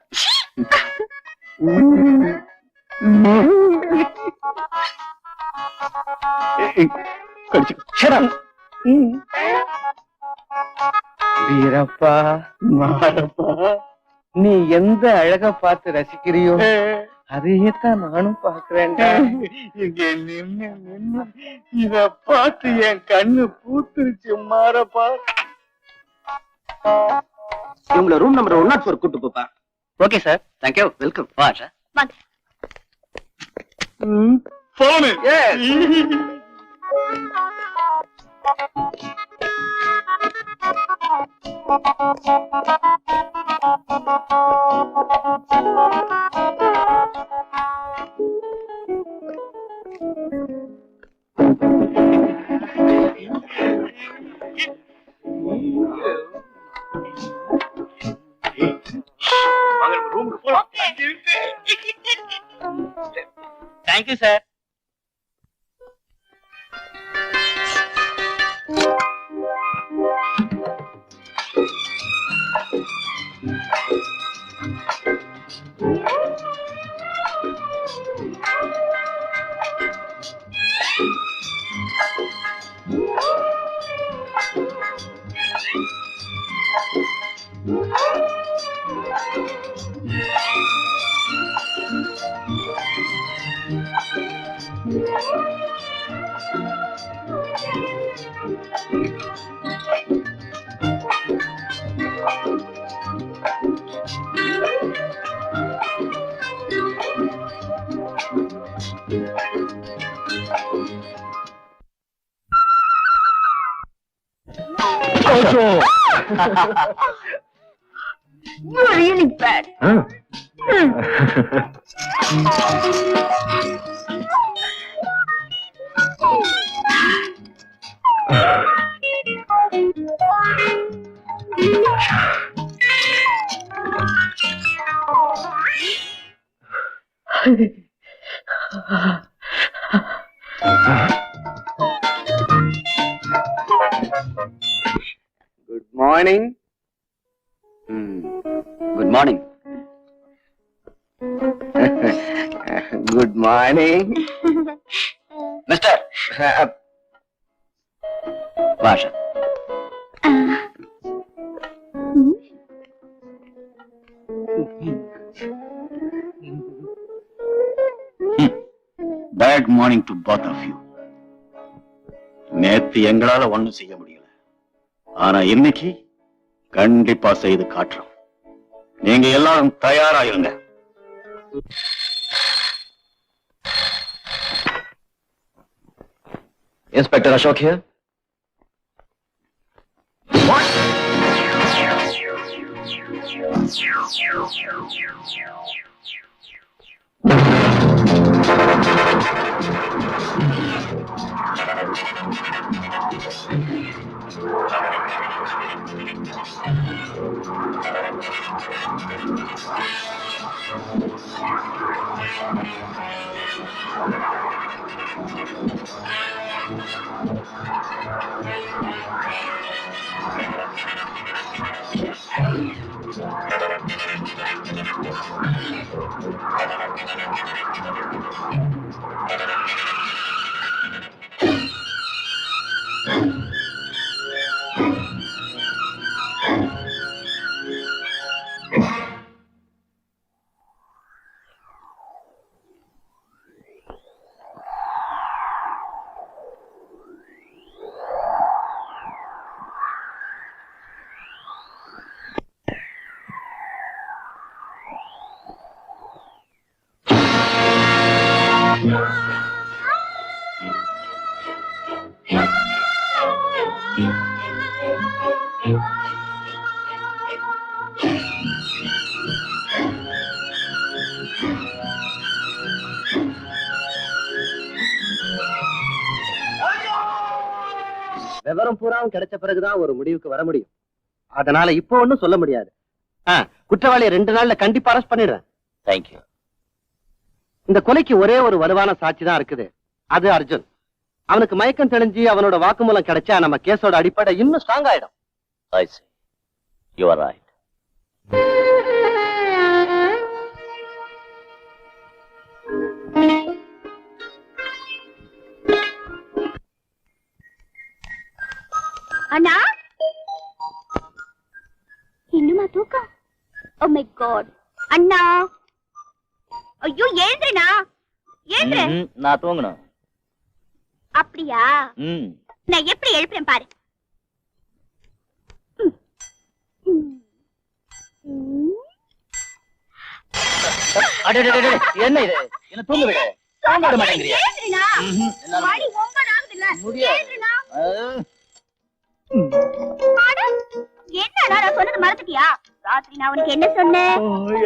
S2: வீரப்பா மாரப்பா, நீ எந்த அழக பார்த்து ரசிக்கிறியோ அதையே தான் நானும் பாக்குறேன்டா. இங்க நின்னு நின்னு இத பார்த்து என் கண்ணு பூத்துருச்சு மாரப்பா.
S6: இவங்கள ரூம் நம்பர் 104 கூட்டு போப்பா.
S1: Okay sir.
S6: தேங்க்யூ. வெல்கம். வா சார்.
S3: வாங்க.
S2: போனு ரூமுக்கு போலாம்.
S1: Thank you sir.
S3: You're really bad.
S2: Good morning.
S6: Good morning.
S2: Good morning
S6: mister. வா sir.
S7: Bad morning to both of you. நேத்து எங்களால ஒண்ணும் செய்ய முடியல, ஆனா இன்னைக்கு கண்டிப்பா செய்து காட்டுறோம். நீங்க எல்லாரும் தயாரா இருங்க.
S5: Inspector Ashok here.
S2: விவரம் பூராவும் கிடைச்ச பிறகுதான் ஒரு முடிவுக்கு வர முடியும். அதனால இப்போ ஒண்ணும் சொல்ல முடியாது. குற்றவாளியை 2 நாள்ல கண்டிப்பா அரெஸ்ட் பண்ணிடுறேன்.
S1: தேங்க்யூ.
S2: இந்த கொலைக்கு ஒரே ஒரு வலுவான சாட்சி தான் இருக்குது. அது அர்ஜுன். அவனுக்கு மயக்கம் தெளிஞ்சு அவனோட வாக்குமூலம் கிடைச்சா நம்ம கேஸோட அடிப்படை இன்னும் ஸ்ட்ராங் ஆயிடும்.
S1: I see. You are right.
S3: அண்ணா இன்னுமா தூக்கம்? ஓ மை காட். அண்ணா ஐயோ எழுந்துறா எழுந்துற.
S1: நான் தூங்கணும்.
S3: அப்படியா? நான் எப்படி எழுப்புறேன் பாரு.
S1: என்ன இது? என்ன தூங்க விட தூங்க மாட்டேங்கிறியா?
S3: மணி 9 ஆகுதுல்ல. எழுந்துறா. என்னடா நான் சொன்னது மறந்துட்டியா? ராத்திரி நான் உனக்கு என்ன சொன்னேன்?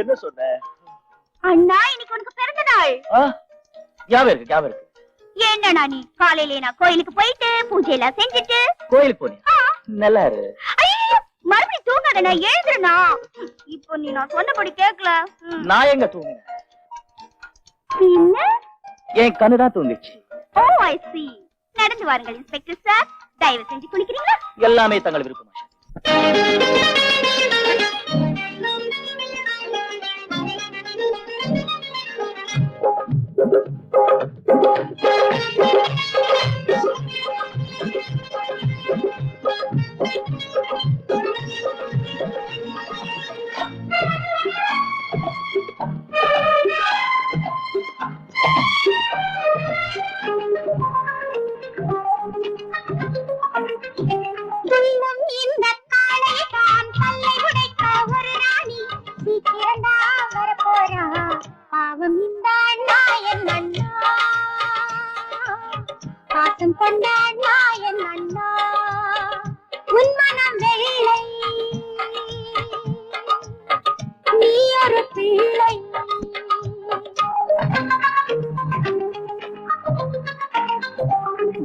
S1: என்ன சொன்ன?
S3: அண்ணா இன்னைக்கு உனக்கு பிறந்த நாள்.
S1: ஞாபகம் இருக்கு.
S3: என்னடா நீ காலையில நான் கோயிலுக்கு போயிட்டு பூஜை எல்லாம் செஞ்சுட்டு
S1: கோயிலுக்கு போனியா? நல்லா இரு.
S3: மறுபடியும் தூங்காத, நான் எழுதுறேனா? இப்போ நீ நான் சொன்னபடி கேட்கல.
S1: நான் எங்க தூங்கினேன்?
S3: என்ன?
S1: என் கண்ணுதான் தூங்கிச்சு.
S3: ஓ ஐ see. நடந்து வாருங்கள் இன்ஸ்பெக்டர் சார். தயவு செஞ்சு குளிக்கிறீங்களா?
S1: எல்லாமே தங்கள் விருப்பம்.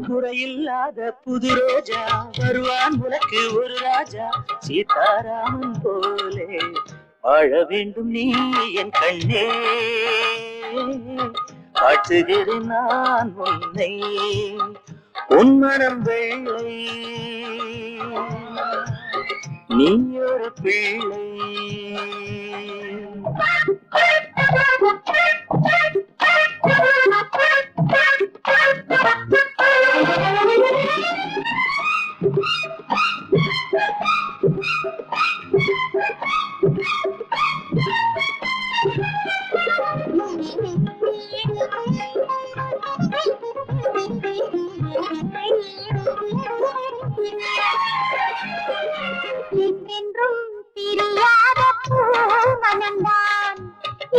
S4: குறையில்லாத புது ரோஜா வருவான் உனக்கு ஒரு ராஜா சீதாராமன் போலே வாழ வேண்டும் நீ என் கண்ணே காட்டுகிறேன் நான் உன்னை உன் மனம் வெள்ளை நீ ஒரு பிள்ளை.
S3: என்றென்றும் பிரியாத பூமனந்தான்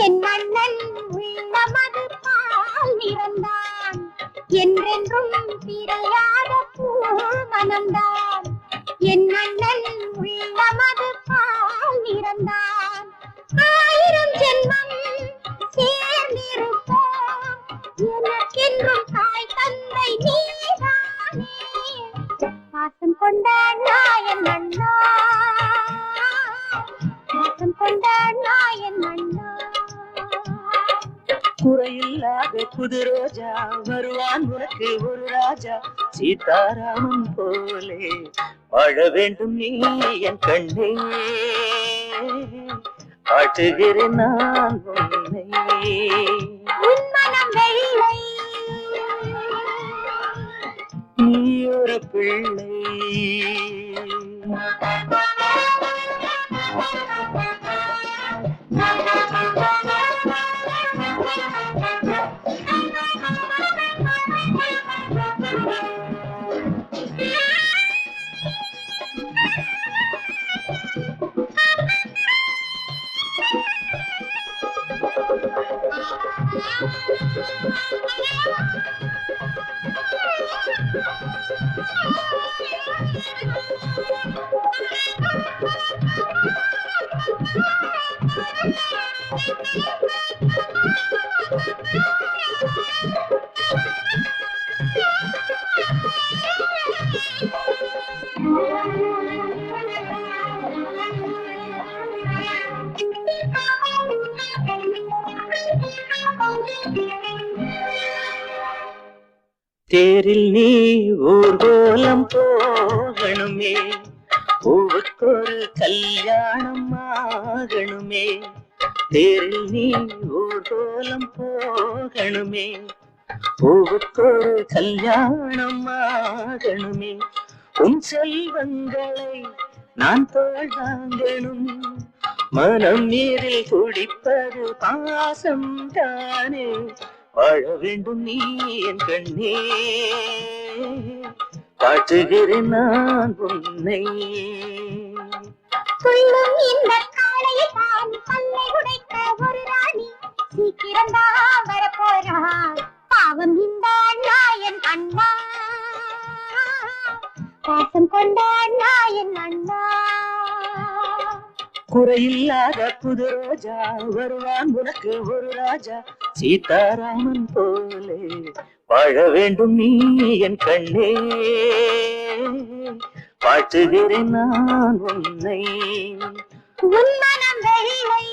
S3: என் அண்ணன் உள்ளமது பால் நிறந்தான். என்றென்றும் பிரியாத பூமனந்தான் என் அண்ணன் உள்ளமது பால் நிறந்தான். 1000 ஜென்மம் சேர்ந்திருப்போம் எனக்கென்றும் தாய் தந்தை நீதானே. பாசம் கொண்ட நாயன் அண்ணா, பாசம் கொண்ட நாயன் அண்ணா.
S4: குறையில்லாத புது ரோஜா வருவான் உனக்கு ஒரு ராஜா சீதாராமன் போலே வாழ வேண்டும் நீ என் கண்ணே காட்டுகிறேன் நான் உன்னை
S3: உன் மனம் வெள்ளை
S4: நீ ஒரு பிள்ளை. தேரில் நீ ஊர்கோலம் போகணுமே, பூவுக்கொரு கல்யாணம் ஆகணுமே. தேரில் நீ ஊர்கோலம் போகணுமே, பூவுக்கொரு கல்யாணம் ஆகணுமே. உன் செல்வங்களை நான் தோழாங்கணும், மனம் நீரில் குடிப்பது பாசம் தானே. வாழ வேண்டும் நீ என் கண்ணே, காட்டுகிறேன் நான் உன்னை.
S3: துள்ளும் இந்த காளையை தான் பல்லை உடைத்த ஒரு ராணி, சீக்கிரம் தான் வரப்போறார் பாவம் இந்த அண்ணா என் அண்ணா, பாசம் கொண்ட அண்ணா என் அண்ணா.
S4: குறையில்லாத புது ரோஜா வருவான் உனக்கு ஒரு ராஜா, சீதாராமன் போலே வாழ வேண்டும் நீ என் கண்ணே. பாட்டுகிறேன் நான் உன்னை.
S3: உன் மனம் வெள்ளை,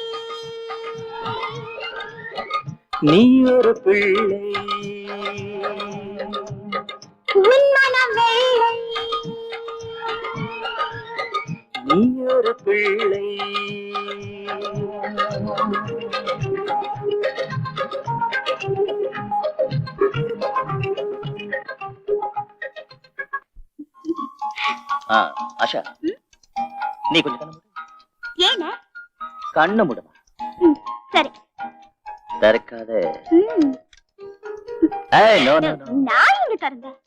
S4: நீ ஒரு பிள்ளை,
S3: உன் மனம் வெள்ளை,
S4: நீ ஒரு பிள்ளை.
S1: ஆஷா, நீ கொஞ்சம் கண்ணு மூடு.
S3: ஏன
S1: கண்ணு மூடுமா?
S3: சரி.
S1: திறக்காத. no, no, no.
S3: நான் இங்க திறந்தேன்.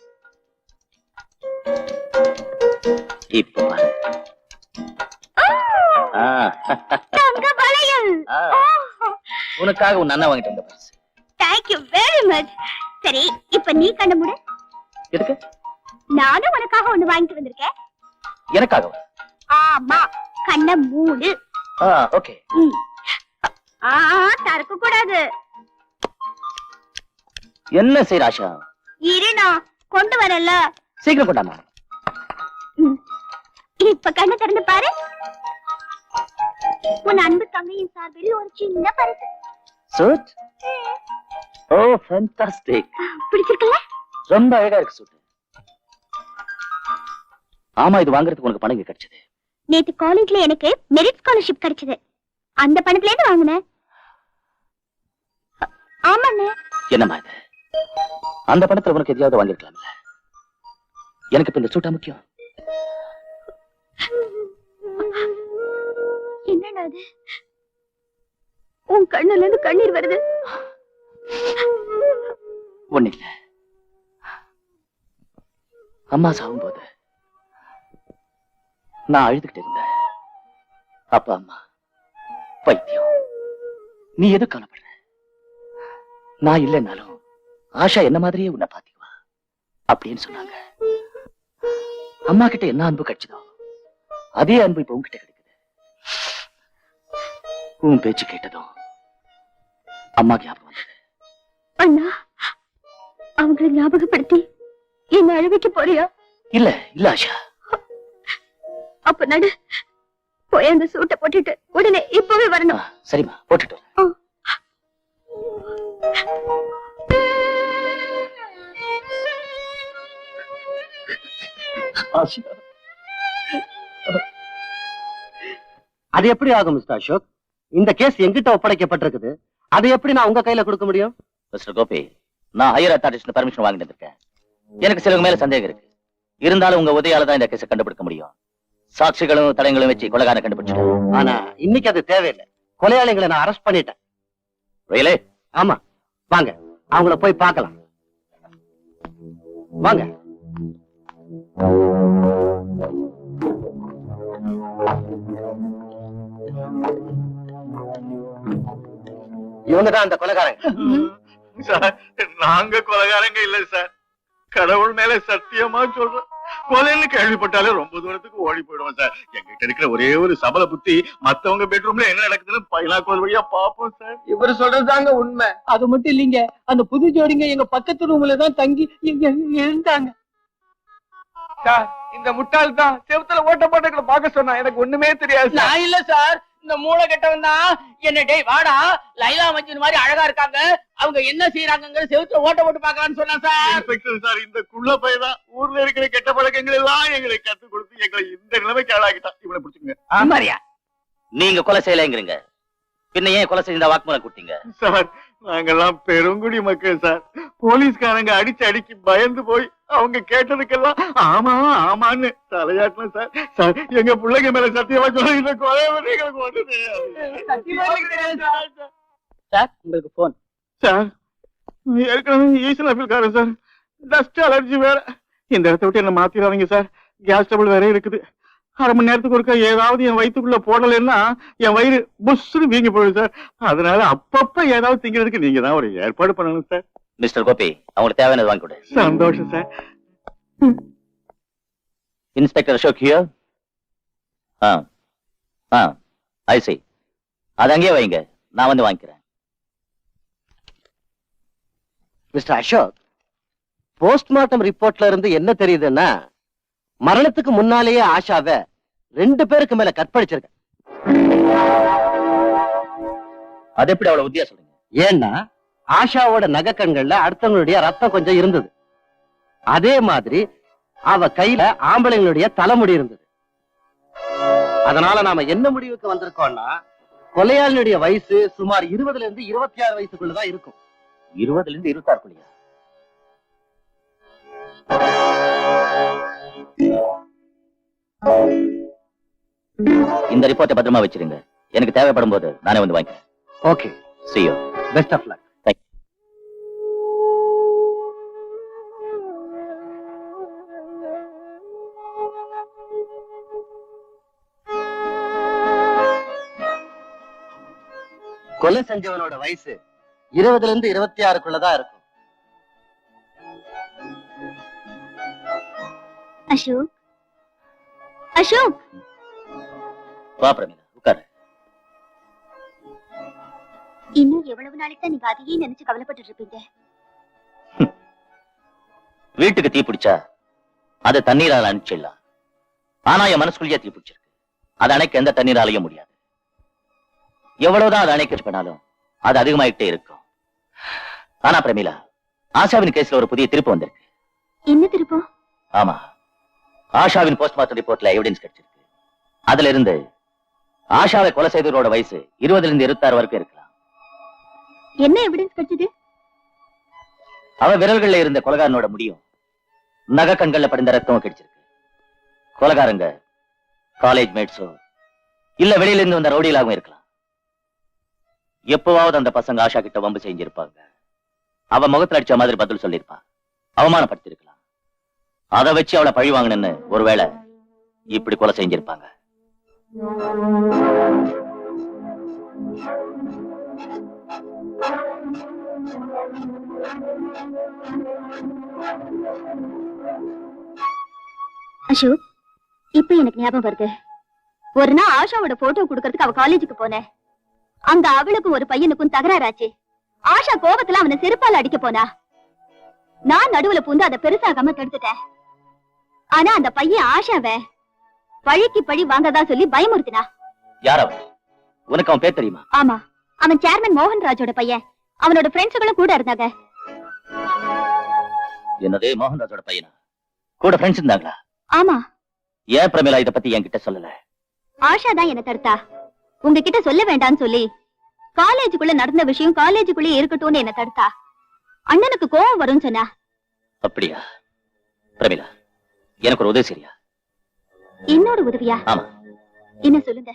S1: இப்போ பாரு.
S3: தங்க வளையல்.
S1: உனக்காக உன் அண்ணா வாங்கிட்டு வந்த பரிசு.
S3: Thank you very much. சரி, இப்ப நீ கண்ண மூடு.
S1: எதுக்கு?
S3: நானும் உனக்காக ஒண்ணு வாங்கிட்டு வந்திருக்கேன்.
S1: எனக்காகவா?
S3: ஆமா, கண்ண மூடு.
S1: ஓகே.
S3: தரக்க கூடாது.
S1: என்ன செய்ற ஆஷா?
S3: இருனா கொண்டு வரல.
S1: சீக்கிரம் கொண்டாமா.
S3: இப்ப கண்ண திறந்து பாரு. உன் அன்பு தங்கையின் சார்பில் ஒரு சின்ன பரிசு.
S1: சூட்? Oh fantastic.
S3: பிடிச்சிருக்கல?
S1: ரொம்ப அழகா இருக்கு சூட். ஆமா, இது வாங்குறதுக்கு உனக்கு பணம் கிடைச்சது?
S3: நேத்து காலேஜ்ல எனக்கு மெரிட் ஸ்காலர்ஷிப் கிடைச்சது. அந்த பணத்துல இருந்து வாங்கினேன். ஆமாண்ணே.
S1: என்னம்மா இது? அந்த பணத்துல உனக்கு எதையாவது வாங்கிருக்கலாம்ல. எனக்கு இப்ப இந்த சூட்டா முக்கியம்.
S3: என்னடா அது? உன் கண்ணுல இருந்து கண்ணீர் வருது.
S1: ஒண்ணு இல்ல, அம்மா சாகும்போது நான் அழுதுகிட்டு இருந்தேன். அப்பா அம்மா பைத்தியம், நீ எது கவலைப்படுற? நான் இல்லைன்னாலும் ஆஷா என்ன மாதிரியே உன்னை பாத்துக்குவா அப்படின்னு சொன்னாங்க. அம்மா கிட்ட என்ன அன்பு கிடைச்சதோ அதே அன்பு இப்ப உன்கிட்ட கிடைக்குது. உன் பேச்சு கேட்டதும் அம்மா ஞாபகம் வந்தது.
S3: அண்ணா, அவங்களை ஞாபகப்படுத்தி என்ன அழுவிக்க போறியா?
S1: இல்ல இல்ல ஆஷா.
S3: அப்ப நடு, போய் அந்த சூட்டை போட்டுட்டு உடனே இப்பவே வரணும்.
S1: சரிம்மா, போட்டுட்டு வரேன்.
S6: அது எப்படி ஆகும் மிஸ்டர் அசோக்? இந்த கேஸ் எங்கிட்ட ஒப்படைக்கப்பட்டிருக்குது, அதை எப்படி நான் உங்க கையில கொடுக்க முடியும்?
S1: மிஸ்டர் கோபி, நான் ஹையர் அத்தாரிட்டிஸ் பர்மிஷன் வாங்கிட்டு இருக்கேன். எனக்கு சிலவங்க மேல சந்தேகம் இருக்கு. இருந்தாலும் உங்க உதவியால தான் இந்த கேஸை கண்டுபிடிக்க முடியும். சாட்சிகளும் தடயங்களும் வச்சு கொலைகாரனை கண்டுபிடிச்சிட்டேன்.
S6: ஆனா இன்னைக்கு அது தேவையில்லை. கொலையாளிகளை நான் அரெஸ்ட் பண்ணிட்டேன்.
S1: ரயிலே?
S6: ஆமா, வாங்க அவங்கள போய் பார்க்கலாம். வாங்க. இவங்கதான் அந்த கொலைகாரங்க.
S7: சார், நாங்க கொலைகாரங்க இல்ல சார். கடவுள் மேல சத்தியமா சொல்றேன், கொலைன்னு கேள்விப்பட்டாலே ரொம்ப தூரத்துக்கு ஓடி போயிடுவோம் சார். எங்கிட்ட இருக்கிற ஒரே ஒரு சபல புத்தி, மத்தவங்க பெட்ரூம்ல என்ன நடக்குதுன்னு பைனாக்கோல் வழியா பாப்போம் சார்.
S8: இவரு சொல்றதுதாங்க உண்மை. அது மட்டும் இல்லீங்க, அந்த புது ஜோடிங்க எங்க பக்கத்து ரூம்ல தான் தங்கி இருந்தாங்க. சார், இந்த முட்டாள் தான் செவத்துல ஓட்ட போட்டங்களை பார்க்க சொன்னா. எனக்கு ஒண்ணுமே தெரியாது. நான் இல்ல சார், இந்த மூளை கெட்டவன் தான் என்ன டேய் வாடா லைலா மச்சின் மாதிரி அழகா இருக்காங்க அவங்க என்ன செய்யறாங்க செவுத்துல ஓட்ட போட்டு பாக்கலாம்னு சொன்னா சார்.
S7: இன்ஸ்பெக்டர் சார், இந்த குள்ள பையதான் ஊர்ல இருக்கிற கெட்ட பழக்கங்கள் எல்லாம் எங்களை கத்து கொடுத்து எங்களை இந்த நிலைமைக்கு ஆளாக்கிட்டான். இவனை பிடிச்சுங்க.
S2: ஆமாரியா?
S1: நீங்க கொலை செய்யலைங்கிறீங்க, பின்ன ஏன் கொலை செஞ்ச வாக்குமூலம் கொடுத்தீங்க?
S7: சார், நாங்கெல்லாம் பெருங்குடி மக்கள் சார். போலீஸ்காரங்க அடிக்கி பயந்து போய் அவங்க கேட்டதுக்கெல்லாம் ஆமா ஆமான்னு தலையாட்டணும் சார். சார், எங்க பிள்ளைங்க மேல சத்தியமா சொல்ல இந்த கொலை வந்து எங்களுக்கு ஒண்ணு தெரியாது
S8: சார். உங்களுக்கு போன்
S7: சார். ஏற்கனவே ஈசன் அஃபீல்காரன் சார். டஸ்ட் அலர்ஜி வேற. இந்த இடத்த விட்டு என்ன மாத்திராதீங்க சார். கேஸ் டபுள் வேற இருக்குது. அரை மணி நேரத்துக்கு ஒருக்கா ஏதாவது என் வயிற்றுக்குள்ள போடலைன்னா என் வயிறு புஷ்னு வீங்கி போயிடும் சார். அதனால அப்பப்ப ஏதாவது திங்கிறதுக்கு நீங்க தான் ஒரு ஏற்பாடு பண்ணணும் சார்.
S1: மிஸ்டர் கோபி, அவங்களுக்கு தேவையானது வாங்கி கொடு.
S7: சந்தோஷம் sir.
S1: Inspector Ashok here. I see. அது அங்கேயே வைங்க, நான் வந்து வாங்கிக்கிறேன்.
S6: மிஸ்டர் அசோக், போஸ்ட்மார்ட்டம் ரிப்போர்ட்ல இருந்து என்ன தெரியுதுன்னா, மரணத்துக்கு முன்னாலேயே ஆஷாவை 2 பேருக்கு மேல கற்பழிச்சிருக்க.
S1: அது எப்படி அவ்வளவு உத்தியா சொல்றீங்க?
S6: ஏன்னா ஆஷாவோட நகைக்கண்கள்ல அடுத்தவங்களுடைய ரத்தம் கொஞ்சம் இருந்தது. அதே மாதிரி அவ கையில ஆம்பளைங்களுடைய தலைமுடி இருந்தது. அதனால நாம என்ன முடிவுக்கு வந்திருக்கோம்னா, கொலையாளினுடைய வயசு சுமார் 20 இருந்து 26 வயசுக்குள்ளதான் இருக்கும்.
S1: 20 இருந்து 26 இந்த ரிப்போர்ட்டை பத்திரமா வச்சிருங்க. எனக்கு தேவைப்படும் போது நானே வந்து வாங்கிக்கிறேன்.
S6: Okay,
S1: see you.
S6: Best of luck. கொலை செஞ்சவனோட வயசு 20 இருந்து 26க்குள்ளதான் இருக்கும்.
S3: அசோக், அசோக்,
S1: வா பிரமிளா, உட்காரு.
S3: இன்னும் எவ்வளவு நாளைக்கு தான் நீங்க அதையே நினைச்சு கவலைப்பட்டு இருப்பீங்க?
S1: வீட்டுக்கு தீ பிடிச்சா அது தண்ணீரால அணைச்சிடலாம். ஆனா என் மனசுக்குள்ளேயே தீ பிடிச்சிருக்கு. அது அணைக்க எந்த தண்ணீராலையும் முடியாது. எவ்வளவுதான் அதை அணைக்க பண்ணாலும் அது அதிகமாயிட்டே இருக்கும். ஆனா பிரமிளா, ஆஷாவின் கேஸ்ல ஒரு புதிய திருப்பு வந்திருக்கு.
S3: என்ன திருப்பம்?
S1: ஆமா, ஆஷாவின் போஸ்ட்மார்ட்டம் ரிப்போர்ட்ல எவிடன்ஸ் கிடைச்சிருக்கு. அதுல இருந்து ஆஷாவை கொலை செய்தவரோட வயசு 20 இருந்து 26 வரைக்கும் இருக்கலாம்.
S3: என்ன எவிடன்ஸ் கிடைச்சது?
S1: அவ விரல்கள்ல இருந்த கொலைகாரனோட முடியும் நகை கண்கள்ல படிந்த ரத்தமும் கிடைச்சிருக்கு. கொலைகாரங்க காலேஜ் மேட்ஸோ இல்ல வெளியில இருந்து வந்த ரவுடிகளாகவும் இருக்கலாம். எப்பவாவது அந்த பசங்க ஆஷா கிட்ட வம்பு செஞ்சிருப்பாங்க. அவ முகத்துல அடிச்ச மாதிரி பதில் சொல்லிருப்பா. அவமானப்படுத்திருக்கலாம். அதை வச்சு அவளை பழி வாங்கணும்னு ஒருவேளை இப்படி கொலை செஞ்சிருப்பாங்க.
S3: அசோக், இப்ப எனக்கு ஞாபகம் வருது. ஒரு நாள் ஆஷாவோட போட்டோ குடுக்கறதுக்கு அவ காலேஜுக்கு போனேன். அங்க அவளுக்கும் ஒரு பையனுக்கும் தகராறாச்சு. ஆஷா கோபத்துல அவனை செருப்பால அடிக்க போனா. நான் நடுவுல பூந்து அதை பெருசாகாம தடுத்துட்டேன். ஆனா அந்த பையன் ஆஷாவை பழிக்கு பழி வாங்கதா சொல்லி பயமுறுத்தினா.
S1: யார் அவன்? உனக்கு அவன் பேர் தெரியுமா?
S3: ஆமா, அவன் சேர்மன் மோகன்ராஜோட பையன். அவனோட ஃப்ரெண்ட்ஸுகளும் கூட இருந்தாங்க.
S1: என்னது, மோகன்ராஜோட பையனா? கூட ஃப்ரெண்ட்ஸ் இருந்தாங்களா?
S3: ஆமா.
S1: ஏன் பிரமிளா இத பத்தி என்கிட்ட சொல்லல?
S3: ஆஷா தான் என்ன தடுத்தா. உங்ககிட்ட சொல்ல வேண்டாம்னு சொல்லி காலேஜுக்குள்ள நடந்த விஷயம் காலேஜுக்குள்ளே இருக்கட்டும்னு என்ன தடுத்தா. அண்ணனுக்கு கோவம் வரும்னு சொன்னா.
S1: அப்படியா? பிரமிளா, எனக்கு ஒரு உதவி சரியா?
S3: இன்னொரு உதவியா?
S1: ஆமா.
S3: என்ன சொல்லுங்க.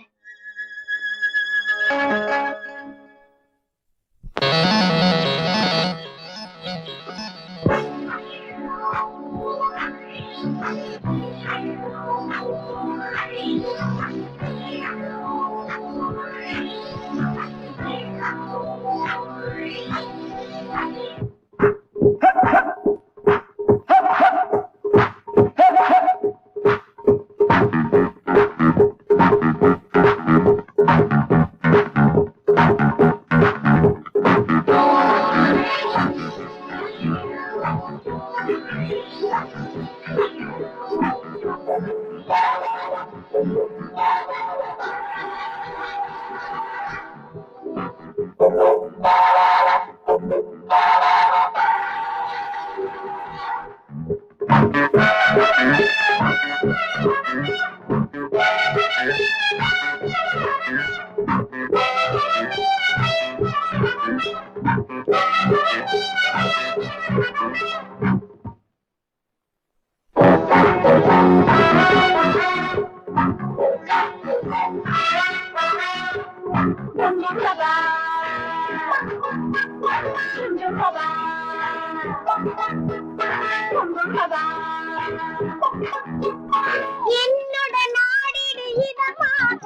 S3: என்னோட நாடிடு இதமாக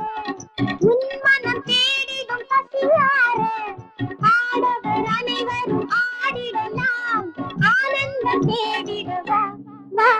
S3: உன் மனம் தேடிடும் பசியார ஆடவர் அனைவரும் ஆடிடலாம் ஆனந்தம் தேடிடுவா வா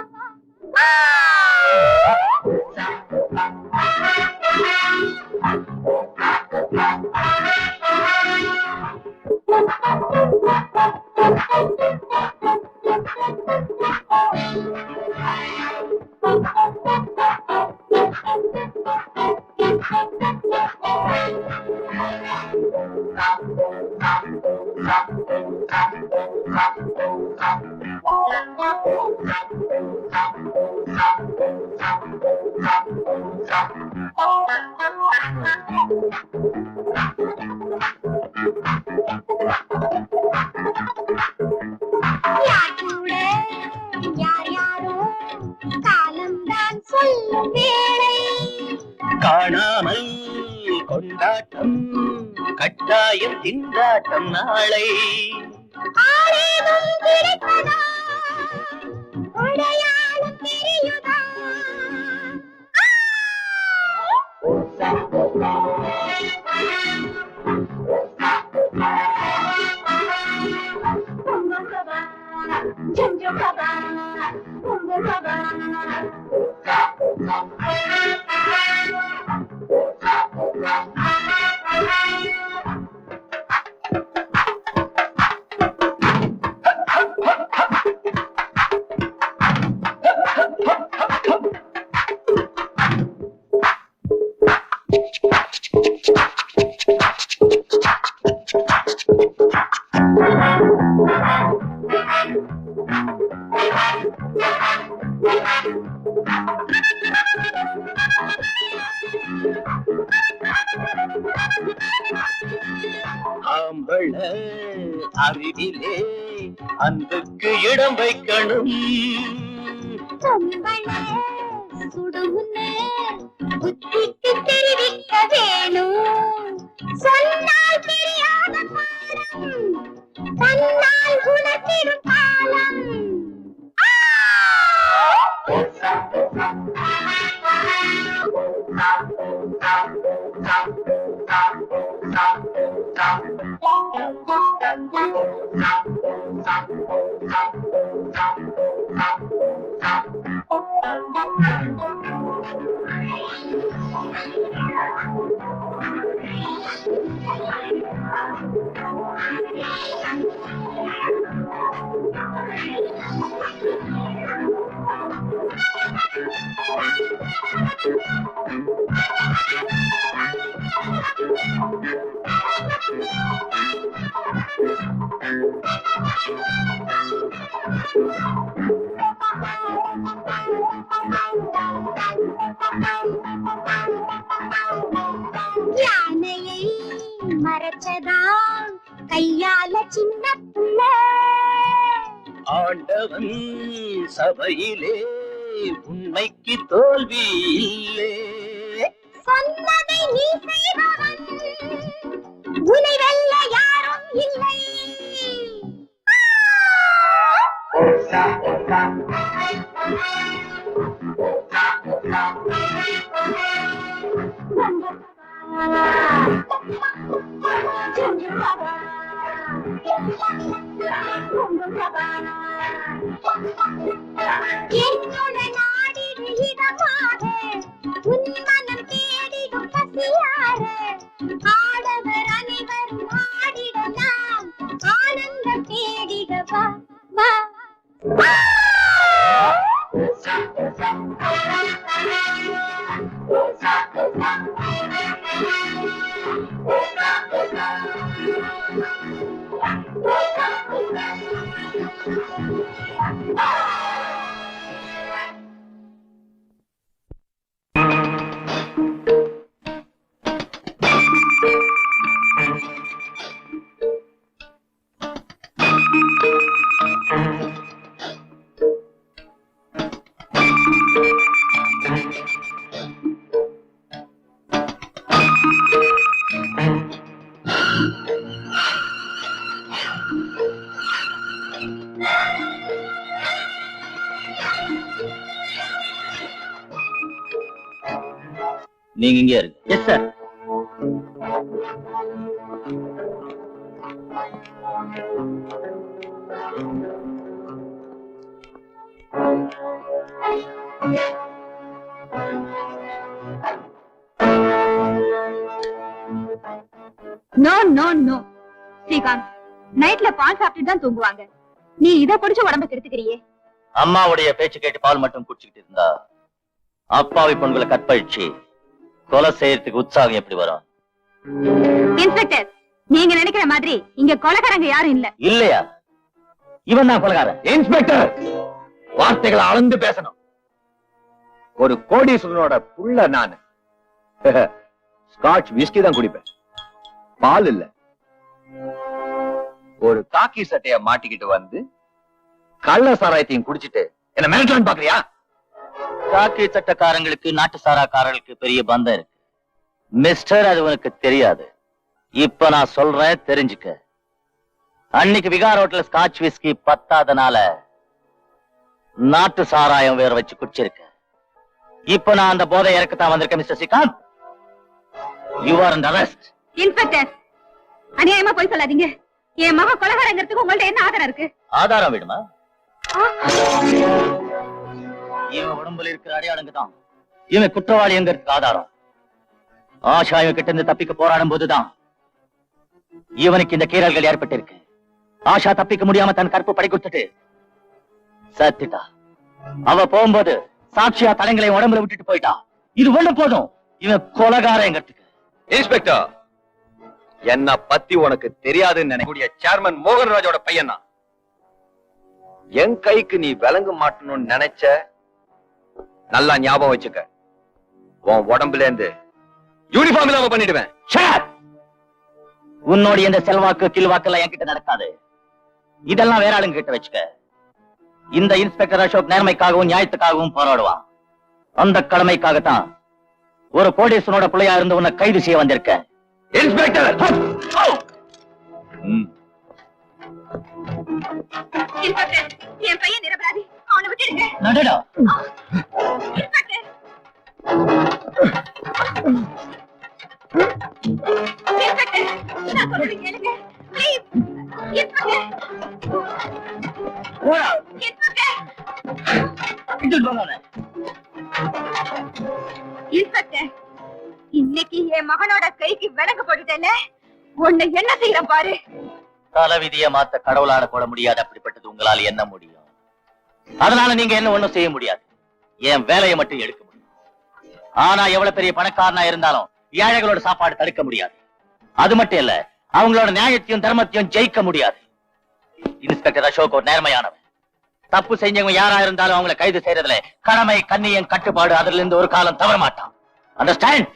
S3: யார் கூட யார் யாரோ காலம்தான் சொல்லும் வேளை
S4: காணாமல் கொண்டாட்டம் கட்டாயம் திண்டாட்டம் நாளை
S3: ஆரேதும் கிடைப்பதா உடையாளும் தெரியுதா
S4: ஆம்பள அறிவிலே அன்புக்கு இடம் வைக்கணும்
S3: பொம்பளை சுடுமுன்னு புத்திக்கு தெரிவிக்க வேணும் சொன்னால் தெரியாத பாடம் தன்னால் உணர்த்திடும் காலம் யானையை மறைச்சதான் கையால சின்ன புள்ள
S4: ஆண்டவன் சபையிலே உண்மைக்கு தோல்வி இல்லை
S3: சொன்னதை நீ செய்பவன் உன்னை வெல்ல யாரும் இல்லை என்னோட நாடிடு இதமாக உன் மனம் தேடிடும் பசியார ஆடவர் அனைவரும் ஆடிடலாம் ஆனந்தம் தேடிடவா வா
S1: நீங்க இங்கே இருங்க.
S6: Yes sir.
S3: No no no Srikanth, நைட்ல பால் சாப்பிட்டு தான் தூங்குவாங்க. நீ இத குடிச்சு உடம்ப கெடுத்துக்கிறியே.
S1: அம்மாவுடைய பேச்சு கேட்டு பால் மட்டும் குடிச்சுக்கிட்டு இருந்தா அப்பாவி பொண்களை கற்பழிச்சு கொலை செய்யறதுக்கு உற்சாகம் எப்படி வரும்?
S3: இன்ஸ்பெக்டர், நீங்க நினைக்கிற மாதிரி இங்க கொலைகாரங்க யாரும் இல்ல.
S1: இல்லையா? இவன் தான் கொலைகாரன்.
S5: இன்ஸ்பெக்டர், வார்த்தைகளை அளந்து பேசணும். ஒரு கோடீஸ்வரனோட புள்ள நானு. ஸ்காட்ச் விஸ்கி தான் குடிப்பேன், பால் இல்ல. ஒரு காக்கி சட்டைய மாட்டிக்கிட்டு வந்து கள்ள சாராயத்தையும் குடிச்சிட்டு என்ன மிரட்டலான்னு பாக்குறியா?
S1: காக்கி சட்டக்காரங்களுக்கு நாட்டு சாராக்காரர்களுக்கு பெரிய பந்தம் இருக்கு மிஸ்டர், அது உனக்கு தெரியாது. இப்ப நான் சொல்றேன், தெரிஞ்சுக்க. அன்னைக்கு விகார் ஹோட்டல் ஸ்காட்ச் விஸ்கி பத்தாதனால நாட்டு சாராயம் வேற வச்சு குடிச்சிருக்க. இப்ப நான் அந்த போதை இறக்கத்தான் வந்திருக்கேன் mister Srikanth. You are under arrest.
S3: Inspector, அநியாயமா போய் சொல்லாதீங்க. என் மக கொலைகாரங்கிறதுக்கு உங்கள்ட்ட என்ன ஆதாரம் இருக்கு?
S1: ஆதாரம் வேணுமா? இவன் உடம்புல இருக்கிற அடையாளங்க தான் இவன் குற்றவாளி எங்கிறதுக்கு ஆதாரம். ஆஷா இவன் கிட்ட இருந்து தப்பிக்க போராடும் போதுதான் இவனுக்கு இந்த கீறல்கள் ஏற்பட்டிருக்கு. ஆஷா தப்பிக்க முடியாம தன் கற்பு படை கொடுத்துட்டு சத்திட்டா. அவ போகும்போது சாட்சியா தலைங்களை உடம்புல விட்டுட்டு போயிட்டா. இது ஒண்ணு போதும் இவன் கொலைகாரங்கிறதுக்கு.
S5: இன்ஸ்பெக்டர், என்ன பத்தி உனக்கு தெரியாதுன்னு நினைக்கூடிய சேர்மன் மோகன்ராஜோட பையன் தான். என் கைக்கு நீ விளங்க மாட்டணும்னு நினைச்ச, நல்லா ஞாபகம் வச்சுக்க, உன் உடம்புல இருந்து யூனிஃபார்ம் இல்லாம பண்ணிடுவேன்.
S1: உன்னோட இந்த செல்வாக்கு கில்வாக்கு எல்லாம் என்கிட்ட நடக்காது. இதெல்லாம் வேற ஆளுங்க கிட்ட வச்சுக்க. இந்த இன்ஸ்பெக்டர் அசோக் நேர்மைக்காகவும் நியாயத்துக்காகவும் போராடுவான். அந்த கடமைக்காகத்தான் ஒரு கோடீஸ்வரனோட பிள்ளையா இருந்து உன்னை கைது செய்ய வந்திருக்கேன்.
S5: இன்ஸ்பெக்டர்,
S3: இன்ஸ்பெக்டர், என் பையன் நிரபராதி. அவனை விட்டுடுங்க.
S1: நடடா.
S3: இன்ஸ்பெக்டர், இன்ஸ்பெக்டர், நான் சொல்றது கேளுங்க. ப்ளீஸ். இன்ஸ்பெக்டர்,
S1: போடா.
S3: இன்ஸ்பெக்டர்,
S1: இழுத்துட்டு போங்க அவனை.
S3: இன்ஸ்பெக்டர், இன்னைக்கு என் மகனோட கைக்கு விலங்கு போட்டுட்டேன்னு உன்னை என்ன செய்யற பாரு.
S1: தலைவிதிய மாத்த கடவுளால போட முடியாது. அப்படிப்பட்டது உங்களால் என்ன முடியும்? அதனால நீங்க என்ன ஒண்ணும் செய்ய முடியாது. என் வேலையை மட்டும் எடுக்க முடியும். ஆனா எவ்வளவு பெரிய பணக்காரனா இருந்தாலும் ஏழைகளோட சாப்பாடு தடுக்க முடியாது. அது மட்டும் இல்ல, அவங்களோட நியாயத்தையும் தர்மத்தையும் ஜெயிக்க முடியாது. இன்ஸ்பெக்டர் அசோக் ஒரு நேர்மையானவன். தப்பு செஞ்சவங்க யாரா இருந்தாலும் அவங்களை கைது செய்யறதுல கடமை, கண்ணியம், கட்டுப்பாடு அதுல இருந்து ஒரு காலம் தவற மாட்டான். Understand?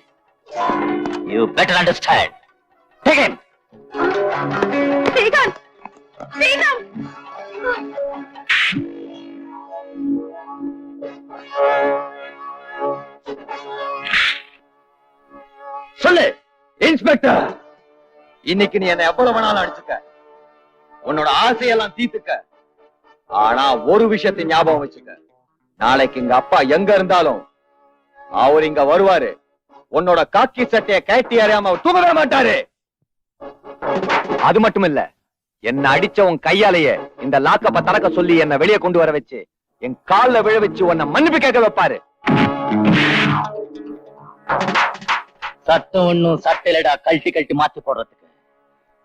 S1: You better understand. Take him.
S3: Srikanth, Srikanth.
S5: சொல்லு இன்ஸ்பெக்டர், இன்னைக்கு நீ என்ன எவ்வளவு வேணாலும் அடிச்சுக்க, உன்னோட ஆசையெல்லாம் தீர்த்துக்க. ஆனா ஒரு விஷயத்தை ஞாபகம் வச்சுக்க, நாளைக்கு எங்க அப்பா எங்க இருந்தாலும் அவர் இங்க வருவாரு. உன்னோட காக்கி சட்டைய கட்டி அறியாம அவர் தூங்கவே மாட்டாரு. அது மட்டும் இல்ல, என்ன அடிச்ச உன் கையாலேயே இந்த லாக்கப்ப திறக்க சொல்லி என்ன வெளியே கொண்டு வர வச்சு என் கால்ல விழ வச்சு உன்னை மன்னிப்பு கேட்க வைப்பாரு.
S1: சட்டம் ஒண்ணும் சட்டையிலடா கழட்டி கழட்டி மாத்தி போடுறதுக்கு.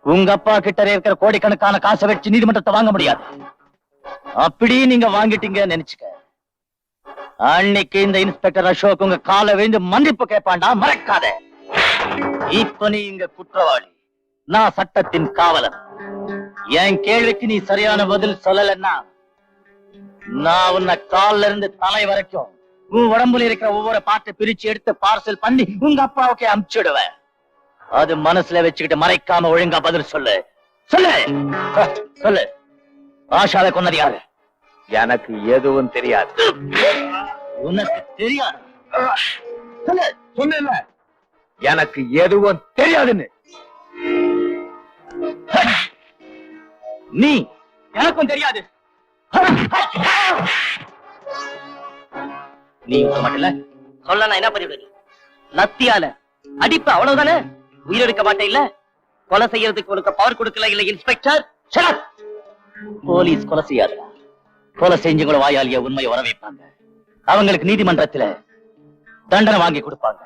S1: உங்க அப்பா கிட்ட இருக்கிற கோடிக்கணக்கான காசை வச்சு நீதிமன்றத்தை வாங்க முடியாது. அப்படி நீங்க வாங்கிட்டீங்கன்னு நினைச்சுக்க. அன்னைக்கு இந்த இன்ஸ்பெக்டர் அசோக் உங்க காலை விழுந்து மன்னிப்பு கேட்பாண்டா, மறக்காத. இப்ப நீ இங்க குற்றவாளி, நான் சட்டத்தின் காவலன். என் கேள்விக்கு நீ சரியான பதில் சொல்லலன்னா நான் உன்னை கால்ல இருந்து தலை வரைக்கும் உன் உடம்புல இருக்கிற ஒவ்வொரு பாட்டை பிரிச்சு எடுத்து பார்சல் பண்ணி உங்க அப்பாவுக்கு அனுப்பிச்சுடுவேன். அது மனசுல வச்சுக்கிட்டு மறைக்காம ஒழுங்கா பதில் சொல்லு. சொல்லு சொல்லு. ஆஷாவை கொன்னது யாரு?
S5: எனக்கு எதுவும் தெரியாது.
S1: உனக்கு தெரியாது? சொல்லு.
S5: சொன்ன எனக்கு எதுவும் தெரியாதுன்னு.
S1: நீ எனக்கும் தெரியாது. நீ சொல்ல மாட்டல?
S8: சொல்ல நான் என்ன பண்ணிவிடு? லத்தியால அடிப்பு அவ்வளவுதானே? உயிரெடுக்க மாட்டேன் இல்ல? கொலை செய்யறதுக்கு உனக்கு பவர் கொடுக்கல இல்ல இன்ஸ்பெக்டர்?
S1: போலீஸ் கொலை செய்யாது. கொலை செஞ்சவங்கள வாயாலிய உண்மையை வர வைப்பாங்க. அவங்களுக்கு நீதிமன்றத்துல தண்டனை வாங்கி கொடுப்பாங்க.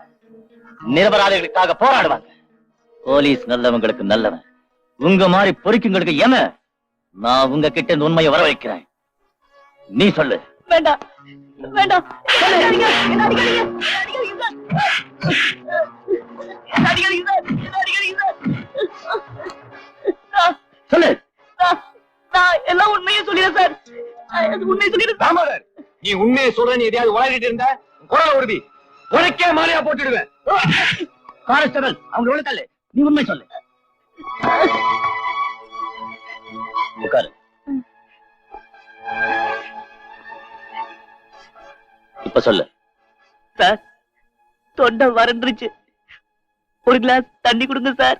S1: நிரபராதிகளுக்காக போராடுவாங்க. போலீஸ் நல்லவங்களுக்கு நல்லவன். உங்க மாதிரி பொறுக்குங்களுக்கு ஏன நான் உங்க கிட்ட இந்த உண்மையை வர வைக்கிறேன். நீ சொல்லு.
S8: வேண்டாம் வேண்டாம்,
S1: சொல்லு.
S8: நான் எல்லாம் உண்மையை சொல்லிடுறேன் சார். உண்மையை சொல்லிடுறேன்.
S5: தாமோதர், நீ உண்மையை சொல்ற, நீ எதையாவது உளறிட்டு இருந்த குரல் உறுதி உனக்கே மாலையா போட்டுடுவேன்.
S1: கான்ஸ்டபிள், அவங்க உள்ள தள்ளு. நீ உண்மை சொல்லு. உட்காரு. இப்ப சொல்லு.
S8: சார், தொண்டை வறண்டுருச்சு. ஒரு கிளாஸ் தண்ணி கொடுங்க சார்.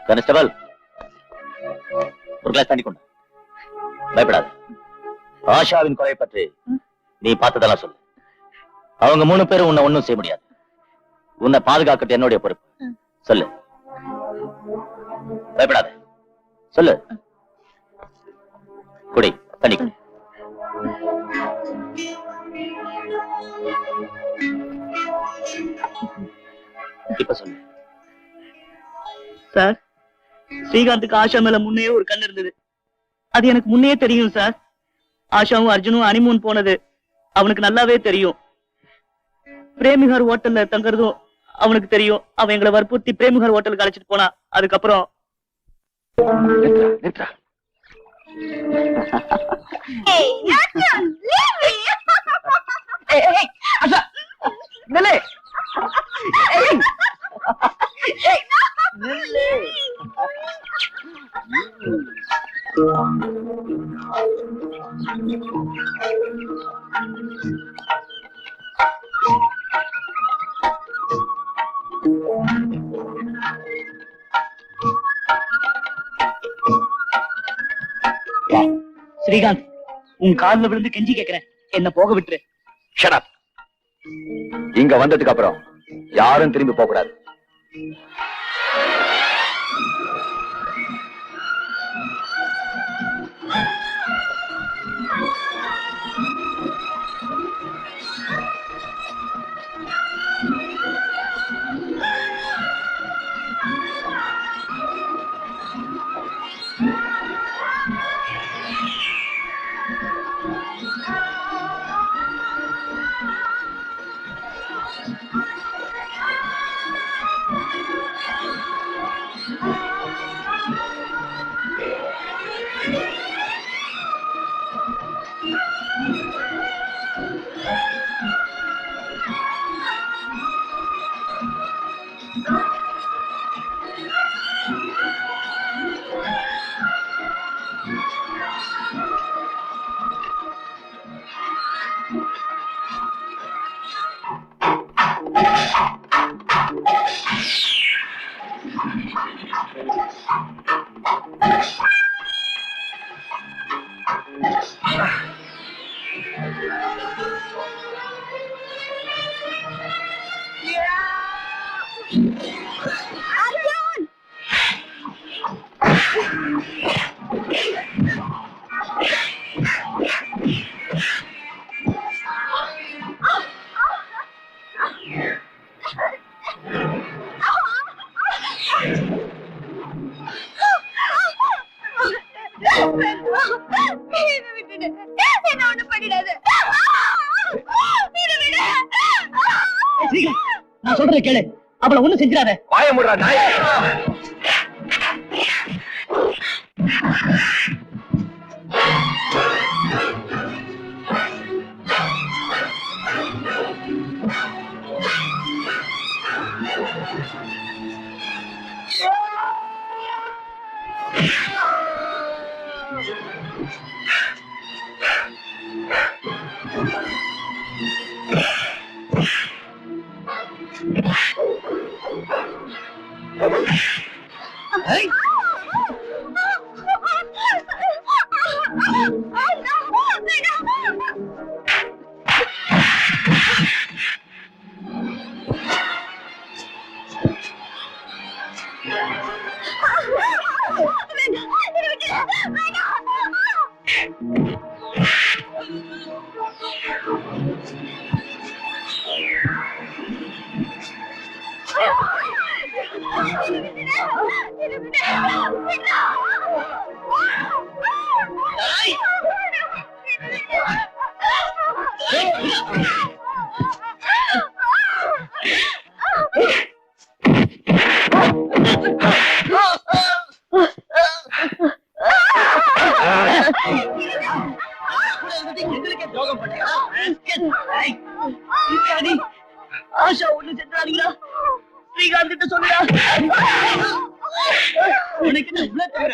S1: கான்ஸ்டபிள், ஒரு கிளாஸ் தண்ணி கொண்டு. பயப்படாத. ஆஷாவின் கொலை பற்றி நீ பார்த்ததெல்லாம் சொல்லு. அவங்க 3 பேரும் உன்னை ஒண்ணும் செய்ய முடியாது. உன்னை பாதுகாக்கட்டு என்னுடைய பொறுப்பு. சொல்லு. பயப்படாத. சொல்லு. குடி, தண்ணி குடி. இப்ப சொல்லு.
S8: சார், ஸ்ரீகாந்துக்கு ஆஷா மேல முன்னே ஒரு கண் இருந்தது. அது எனக்கு முன்னே தெரியும் சார். ஆஷாவும் அர்ஜுனும் ஹனிமூன் போனது அவனுக்கு நல்லாவே தெரியும். பிரேமிகார் ஹோட்டல்ல தங்குறதும் அவனுக்கு தெரியும். அவன் எங்களை வற்புறுத்தி பிரேமிகார் ஹோட்டலுக்கு அழைச்சிட்டு போனா. அதுக்கப்புறம் ஸ்ரீகாந்த், உன் கால்ல விழுந்து கெஞ்சி கேக்குறேன், என்ன போக விட்டுரு.
S5: Shut up. இங்க வந்ததுக்கு அப்புறம் யாரும் திரும்பி போக கூடாது.
S8: நான் சொல்றதை கேளு. அவளை ஒண்ணும் செஞ்சிடாத.
S5: வாய மூடுறா நாய்.
S8: ஆஷா ஒண்ணு செஞ்சாதீங்களா? ஸ்ரீகாந்த் கிட்ட சொல்லுடா. உனக்கு என்ன இவ்வளவு தவிர?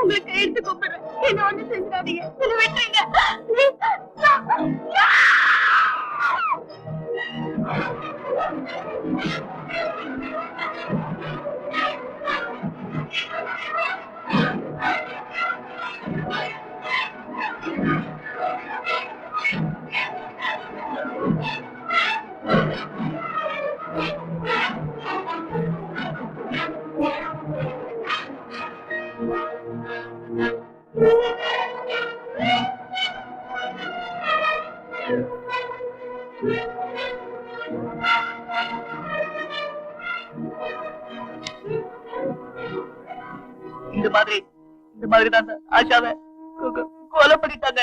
S3: உங்களுக்கு எடுத்து கூப்பிடுறேன். என்ன ஒண்ணு செஞ்சாதீங்க. என்ன விட்டுருங்க.
S8: இந்த மாதிரி தான் ஆஷாவை கொலை பண்ணிட்டாங்க.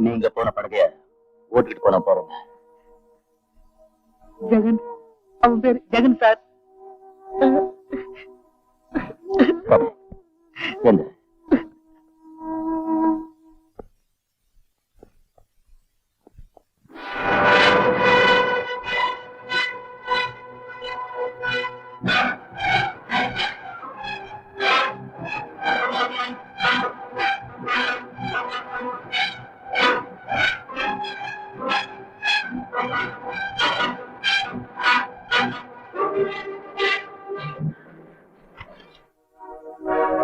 S1: நீங்க போன படகைய ஓட்டிட்டு போன போறோம்.
S8: ஜெகன், அவன் பேரு ஜெகன் சார்.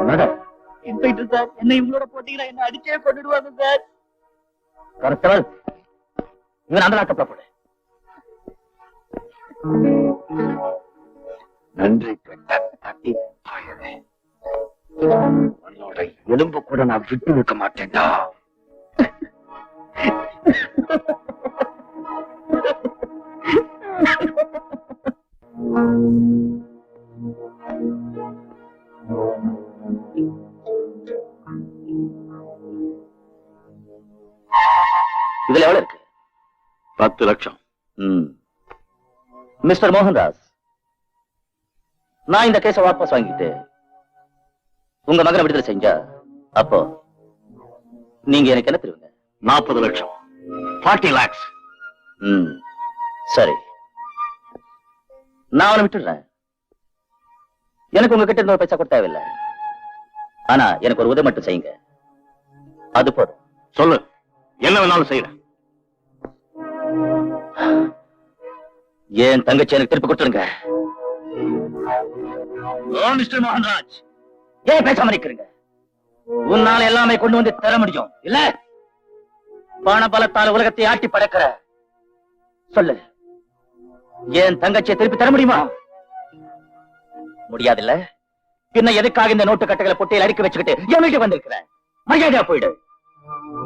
S1: என்ன
S8: இன்ஸ்பெக்டர் சார், என்ன இவங்களோட போட்டீங்கன்னா என்ன அடிச்சே கொண்டுடுவாங்க சார்.
S1: கரெக்டா இவன் அந்த லாக்கப்ல போடு.
S2: நன்றி. உன்னோட எலும்பு கூட நான் விட்டு வைக்க மாட்டேன்டா.
S1: இதுல எவ்வளவு இருக்கு?
S7: 10 லட்சம்.
S1: மிஸ்டர் மோகன்ராஜ், நான் இந்த கேஸ வாபஸ் வாங்கிட்டு உங்க மகனை விடுதலை செஞ்சா அப்போ நீங்க எனக்கு என்ன தருவீங்க?
S7: 40 லட்சம். 40 lakhs.
S1: சரி, நான் அவனை விட்டுடுறேன். எனக்கு உங்ககிட்ட இருந்த ஒரு பைசா கூட தேவையில்லை. ஆனா எனக்கு ஒரு உதவி மட்டும் செய்யுங்க, அது போதும்.
S7: சொல்லு, என்ன வேணாலும் செய்யறேன்.
S1: ஏன் தங்கச்சி எனக்கு திருப்பி கொடுத்துருங்க. மிஸ்டர் மோகன்ராஜ், ஏன் பேசாம இருக்கிறீங்க? உன்னால எல்லாமே கொண்டு வந்து தர முடியும் இல்ல? பண பலத்தால் உலகத்தை ஆட்டி படைக்கிற சொல்லு, ஏன் தங்கச்சியை திருப்பி தர முடியுமா? முடியாதுல்ல? பின்ன எதுக்காக இந்த நோட்டு கட்டைகளை பொட்டியில் அடுக்கி வச்சுக்கிட்டு என் வீட்டுக்கு வந்திருக்கிற? மரியாதையா போயிடு.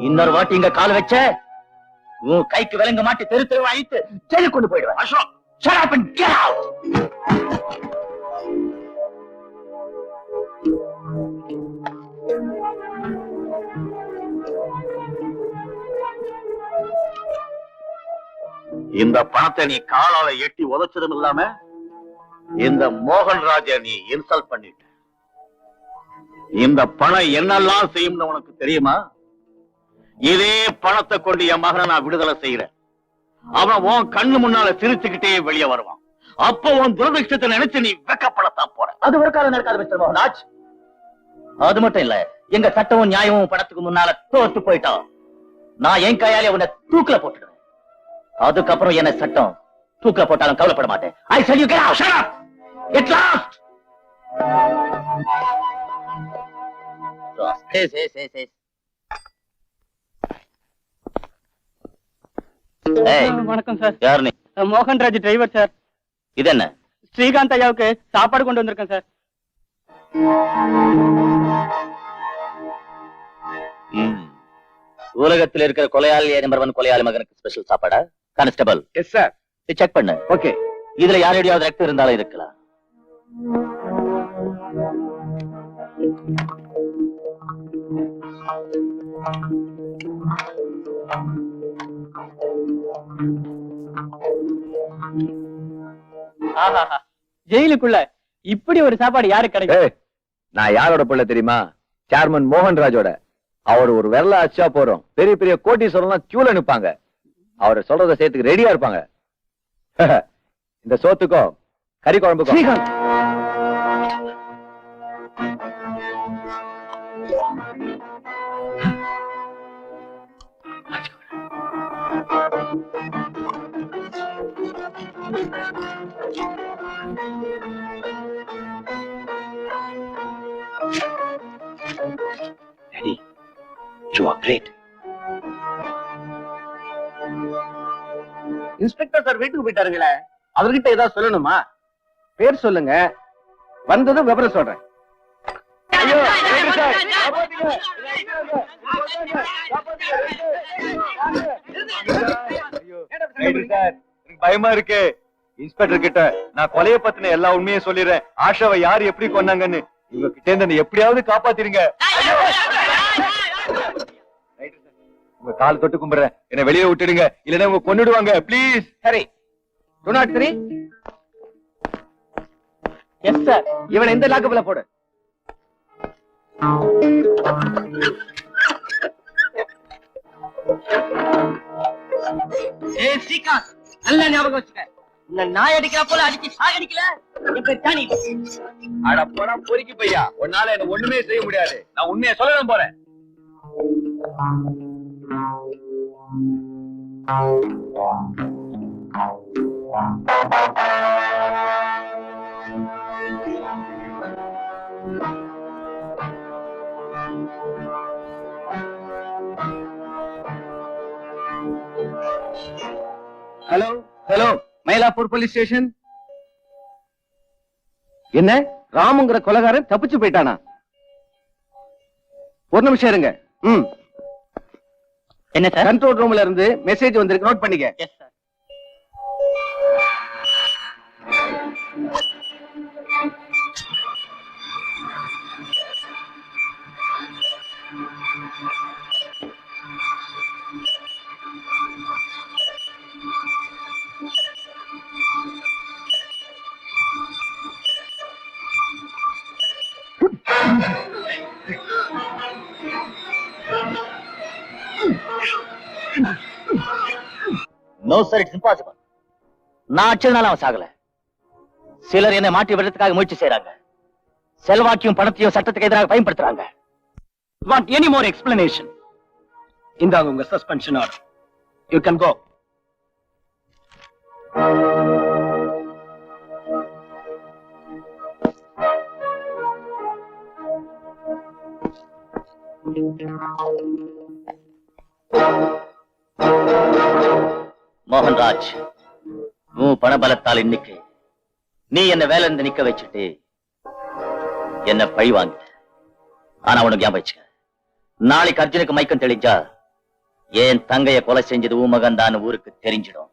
S1: இன்னொரு வாட்டி இங்க கால் வச்ச உன் கைக்கு விலங்க மாட்டி தெரு தெருவா அழித்து ஜெயிலுக்கு கொண்டு போயிடுவேன். Ashok, shut up and get out.
S7: இந்த பணத்தை நீ காலால எட்டி உதைச்சதும் இல்லாம இந்த மோகன்ராஜ நீ இன்சல்ட் பண்ணிட்ட. இந்த பணம் என்னெல்லாம் செய்யும்னு உனக்கு தெரியுமா? இதே பணத்தை கொண்டு என் மகனை நான் விடுதலை செய்யறேன். அவன் உன் கண்ணு முன்னால சிரிச்சுக்கிட்டே வெளியே வருவான். அப்ப உன் துரதிருஷ்டத்தை நினைச்சு நீ வெக்கப்படத்தான் போற.
S1: அது ஒரு காலம் நடக்காது மிஸ்டர் மோகன்ராஜ். அது மட்டும் இல்ல, எங்க சட்டமும் நியாயமும் பணத்துக்கு முன்னால தோத்து போயிட்டான். நான் என் கையாலே உன்னை தூக்குல போட்டுடுவேன். அதுக்கப்புறம் என்ன சட்டம் தூக்குல போட்டாலும் கவலைப்பட மாட்டேன். I said you get out. Shut up. Get lost. Yes.
S8: வணக்கம் சார்.
S1: யார் நீ?
S8: Mohanraj driver sir.
S1: இது என்ன?
S8: ஸ்ரீகாந்த் ஐயாவுக்கு சாப்பாடு கொண்டு வந்திருக்கேன் சார்.
S1: உலகத்தில் இருக்கிற கொலையாளி நம்பர் 1 கொலையாளி மகனுக்கு ஸ்பெஷல் சாப்பாடா? கான்ஸ்டபிள்.
S2: Yes sir.
S1: செக் பண்ணு.
S2: ஓகே.
S1: இதுல யாரையாவது ரத்தம் இருந்தாலும் இருக்கலாம்.
S8: ஜெயிலுக்குள்ள இப்படி ஒரு சாப்பாடு யாரு கிடைக்கும்?
S5: நான் யாரோட பிள்ளை தெரியுமா? சேர்மன் மோகன்ராஜோட. அவர் ஒரு விரல அச்சா போறோம், பெரிய பெரிய கோட்டீஸ்வரம்லாம் கியூல நிப்பாங்க. அவரை சொல்றத சேர்த்துக்கு ரெடியா இருப்பாங்க. இந்த சோத்துக்கும் கறி குழம்புக்கும்
S2: Daddy, you are great. Inspector sir வீட்டுக்கு போயிட்டாருங்களே, அவர்கிட்ட ஏதாவது சொல்லணுமா? பேர் சொல்லுங்க, வந்ததும் விவரம் சொல்றேன்.
S5: ஐயோ, எனக்கு பயமா இருக்கு. இன்ஸ்பெக்டர் கிட்ட நான் கொலைய பத்தின எல்லா உண்மையும் சொல்லிடுறேன். ஆஷாவை யார் எப்படி கொன்னாங்கன்னு இவங்க கிட்ட இருந்து எப்படியாவது காப்பாத்திருங்க. உங்க கால் தொட்டு கும்பிடுறேன், என்ன வெளியே விட்டுடுங்க, இல்லன்னா உங்க கொன்னுடுவாங்க. ப்ளீஸ்.
S2: சரி, 203.
S8: Yes sir.
S2: இவனை எந்த லாக்கப்ல போடு.
S8: ஸ்ரீகாந்த், நல்ல ஞாபகம் வச்சுக்க. இந்த நாய் அடிக்கிற போல அடிச்சு சாகடிக்கல.
S5: அட போனா பொறுக்கி பையா, உன்னால என்ன ஒண்ணுமே செய்ய முடியாது. நான் உண்மையை சொல்லணும் போறேன்.
S2: Hello hello, Mylapore police station. என்ன, ராமுங்கிற கொலைகாரன் தப்பிச்சு போயிட்டானா? ஒரு நிமிஷம் இருங்க.
S8: என்ன சார்?
S2: கண்ட்ரோல் ரூம்ல இருந்து மெசேஜ் வந்திருக்கு, நோட் பண்ணிக்க.
S8: Yes sir.
S1: No sir, it's impossible. நான் அடிச்சதுனால அவன் சாகல. சிலர் என்னை மாற்றி விடுறதுக்காக முயற்சி செய்யறாங்க. செல்வாக்கியும் பணத்தையும் சட்டத்துக்கு எதிராக பயன்படுத்துறாங்க.
S2: Want any more explanation? இந்தாங்க உங்க suspension order. You can go.
S1: Mohanraj, உன் பணபலத்தால் இன்னைக்கு நீ என்ன வேலை இருந்து நிக்க வச்சுட்டு என்ன பழி வாங்க. ஆனா உனக்கு ஞாபகம் வச்சுக்க, நாளைக்கு அர்ஜுனுக்கு மயக்கம் தெளிஞ்சா என் தங்கைய கொலை செஞ்சது உன் மகன் தான் ஊருக்கு தெரிஞ்சிடும்.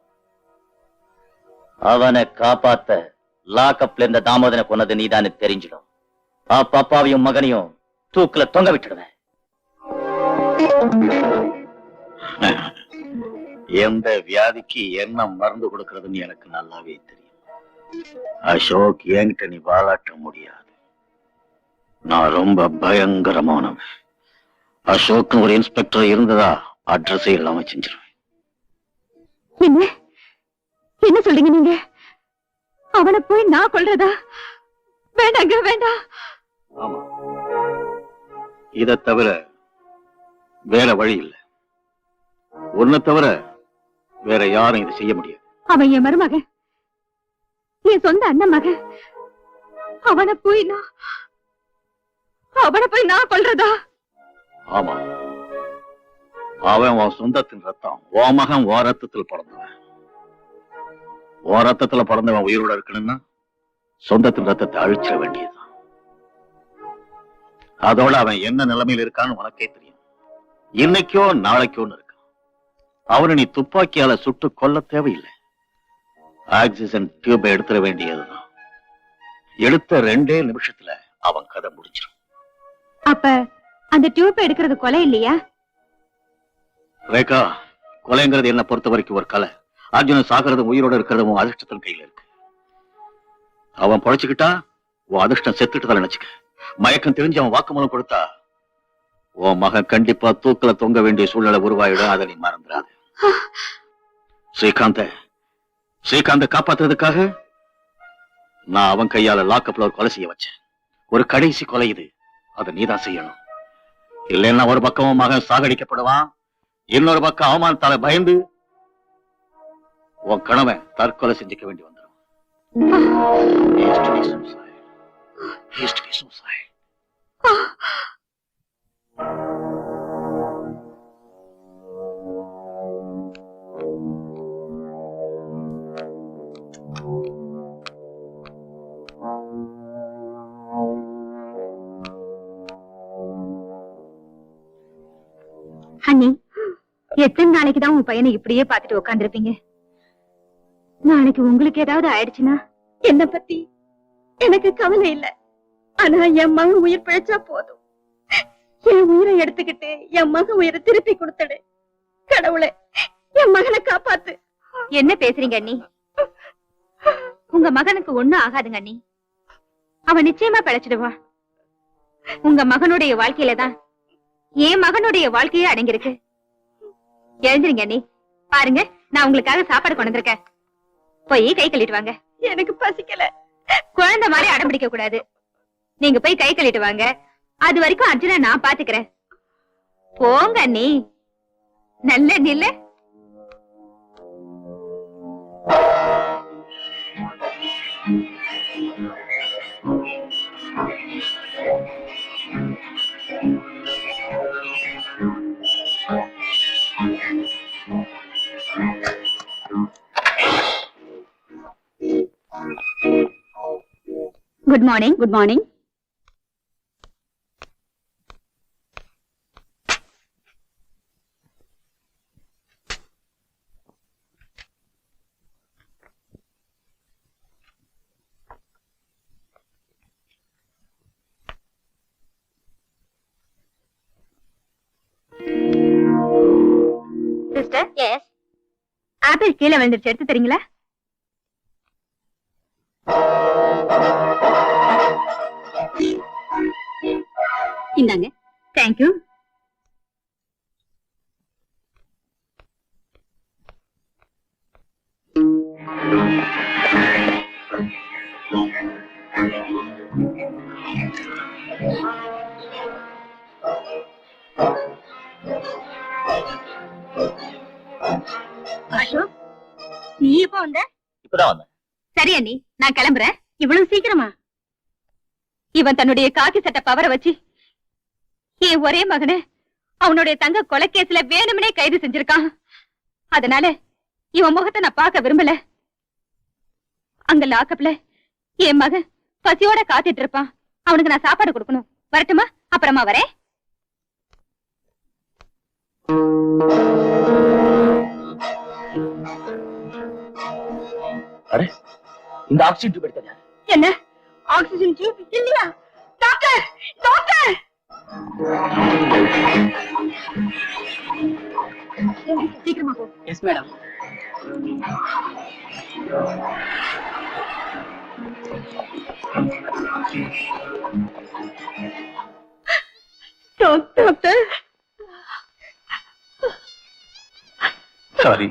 S1: அவனை காப்பாத்த லாக்கப்ல இருந்த தாமோதனை கொன்னது நீதானு தெரிஞ்சிடும். அப்பாவையும் மகனையும் தூக்குல தொங்க விட்டுடுவேன்.
S7: எந்த வியாதிக்கு என்ன மருந்து கொடுக்கறதுன்னு எனக்கு நல்லாவே தெரியும். அசோக் என்கிட்ட நீ வாலாட்ட முடியாது. நான் ரொம்ப பயங்கரமானவன். அசோக் ஒரு இன்ஸ்பெக்டர் இருந்ததா அட்ரஸ் இல்லாம செஞ்சிருவேன்.
S3: என்ன என்ன சொல்றீங்க நீங்க? அவனை போய் நான் கொல்றதா? வேண்டாங்க, வேண்டாம்.
S7: ஆமா, இதை தவிர வேற வழி இல்லை. உன்னை தவிர வேற யாரும் இதை செய்ய முடியாது.
S3: அவன் என் மருமகன், என் சொந்த அண்ணன் மகன். அவனை போய் நான் கொல்றதா?
S7: ஆமா, அவன் உன் சொந்தத்தின் ரத்தம். உன் மகன் உன் ரத்தத்தில் பிறந்தவன். உன் ரத்தத்துல பிறந்தவன் உயிரோட இருக்கணும்னா சொந்தத்தின் ரத்தத்தை அழிச்சிட வேண்டியதுதான். அதோட அவன் என்ன நிலைமையில் இருக்கான்னு உனக்கே தெரியும். இன்னைக்கோ நாளைக்கோன்னு இருக்கான். அவனை நீ துப்பாக்கியால சுட்டு கொல்ல தேவையில்லை. ஆக்சிஜன் டியூபை எடுத்துட வேண்டியதுதான். எடுத்த 2 நிமிஷத்துல அவன் கதை முடிஞ்சிடும்.
S3: அப்ப அந்த டியூப் எடுக்கிறது கொலை இல்லையா?
S7: ரேகா, கொலைங்கிறது என்ன பொறுத்த வரைக்கும் ஒரு கலை. அர்ஜுனன் சாகிறதும் உயிரோட இருக்கிறதும் அதிர்ஷ்டத்தின் கையில இருக்கு. அவன் பொழைச்சுக்கிட்டா உன் அதிர்ஷ்டம் செத்துட்டு நினைச்சுக்க. மயக்கம் தெரிஞ்சு அவன் வாக்குமூலம் கொடுத்தா உன் மகன் கண்டிப்பா தூக்கல தொங்க வேண்டிய சூழ்நிலை உருவாயிடும். அதை நீ மறந்துடாது. ஸ்ரீகாந்த காப்பாத்துறதுக்காக நான் அவன் கையால லாக்கப்ல ஒரு கொலை செய்ய வச்சேன். ஒரு கடைசி கொலை இது. அதை நீதான் செய்யணும். இல்லைன்னா ஒரு பக்கம் மகன் சாகடிக்கப்படுவான், இன்னொரு பக்கம் அவமானத்தால பயந்து உன் கணவன் தற்கொலை செஞ்சுக்க வேண்டி வந்துடும்.
S3: அண்ணி, எத்தனை நாளைக்குதான் உன் பையனை இப்படியே பாத்துட்டு உட்காந்துருப்பீங்க? நாளைக்கு உங்களுக்கு ஏதாவது ஆயிடுச்சுன்னா என்ன பத்தி எனக்கு கவலை இல்ல. ஆனா என் மகன் உயிர் பிழைச்சா போதும். என் உயிரை எடுத்துக்கிட்டு என் மகன் உயிரை திருப்பி கொடுத்துடு. கடவுளே, என் மகனை காப்பாத்து. என்ன பேசுறீங்க அண்ணி? உங்க மகனுக்கு ஒண்ணும் ஆகாதுங்க அண்ணி. அவன் நிச்சயமா பிழைச்சிடுவான். உங்க மகனுடைய வாழ்க்கையில தான் என் மகனுடைய வாழ்க்கையே அடங்கியிருக்கு. எழுந்துருங்க அண்ணி. பாருங்க, நான் உங்களுக்காக சாப்பாடு கொண்டு வந்திருக்கேன். போய் கை கழுவிட்டு வாங்க. எனக்கு பசிக்கல. குழந்தை மாதிரி அடம் பிடிக்க கூடாது. நீங்க போய் கை கழுவிட்டு வாங்க. அது வரைக்கும் அர்ஜுனா நான் பாத்துக்கிறேன். போங்க அண்ணி. நல்ல நில்ல. Good morning. Good morning. Yes. Apple கீழே விழுந்துருச்சு, எடுத்து தரீங்களா? இந்தாங்க. தேங்க்யூ. அசோக், நீ எப்போ வந்த?
S1: இப்பதான் வந்தேன்.
S3: சரி அண்ணி, நான் கிளம்புறேன். இவ்வளவு சீக்கிரமா? இவன் தன்னுடைய காக்கி சட்ட பவரை வச்சு என் ஒரே மகனை அவனுடைய தங்க கொலைக்கேஸ்ல வேணும்னே கைது செஞ்சிருக்கான். அதனால இவன் முகத்தை நான் பார்க்க விரும்பல. அங்க லாக்கப்ல என் மகன் பசியோட காத்துட்டு இருப்பான். அவனுக்கு நான் சாப்பாடு கொடுக்கணும். வரட்டுமா? அப்புறமா வரேன்.
S1: அரே, இந்த ஆக்சிஜன் டியூப் எடுத்தது யாரு?
S3: என்ன ஆக்சிஜன் டியூப் இல்லையா? Doctor, doctor! சீக்கிரமா போ.
S6: Yes madam.
S3: Doctor,
S7: sorry.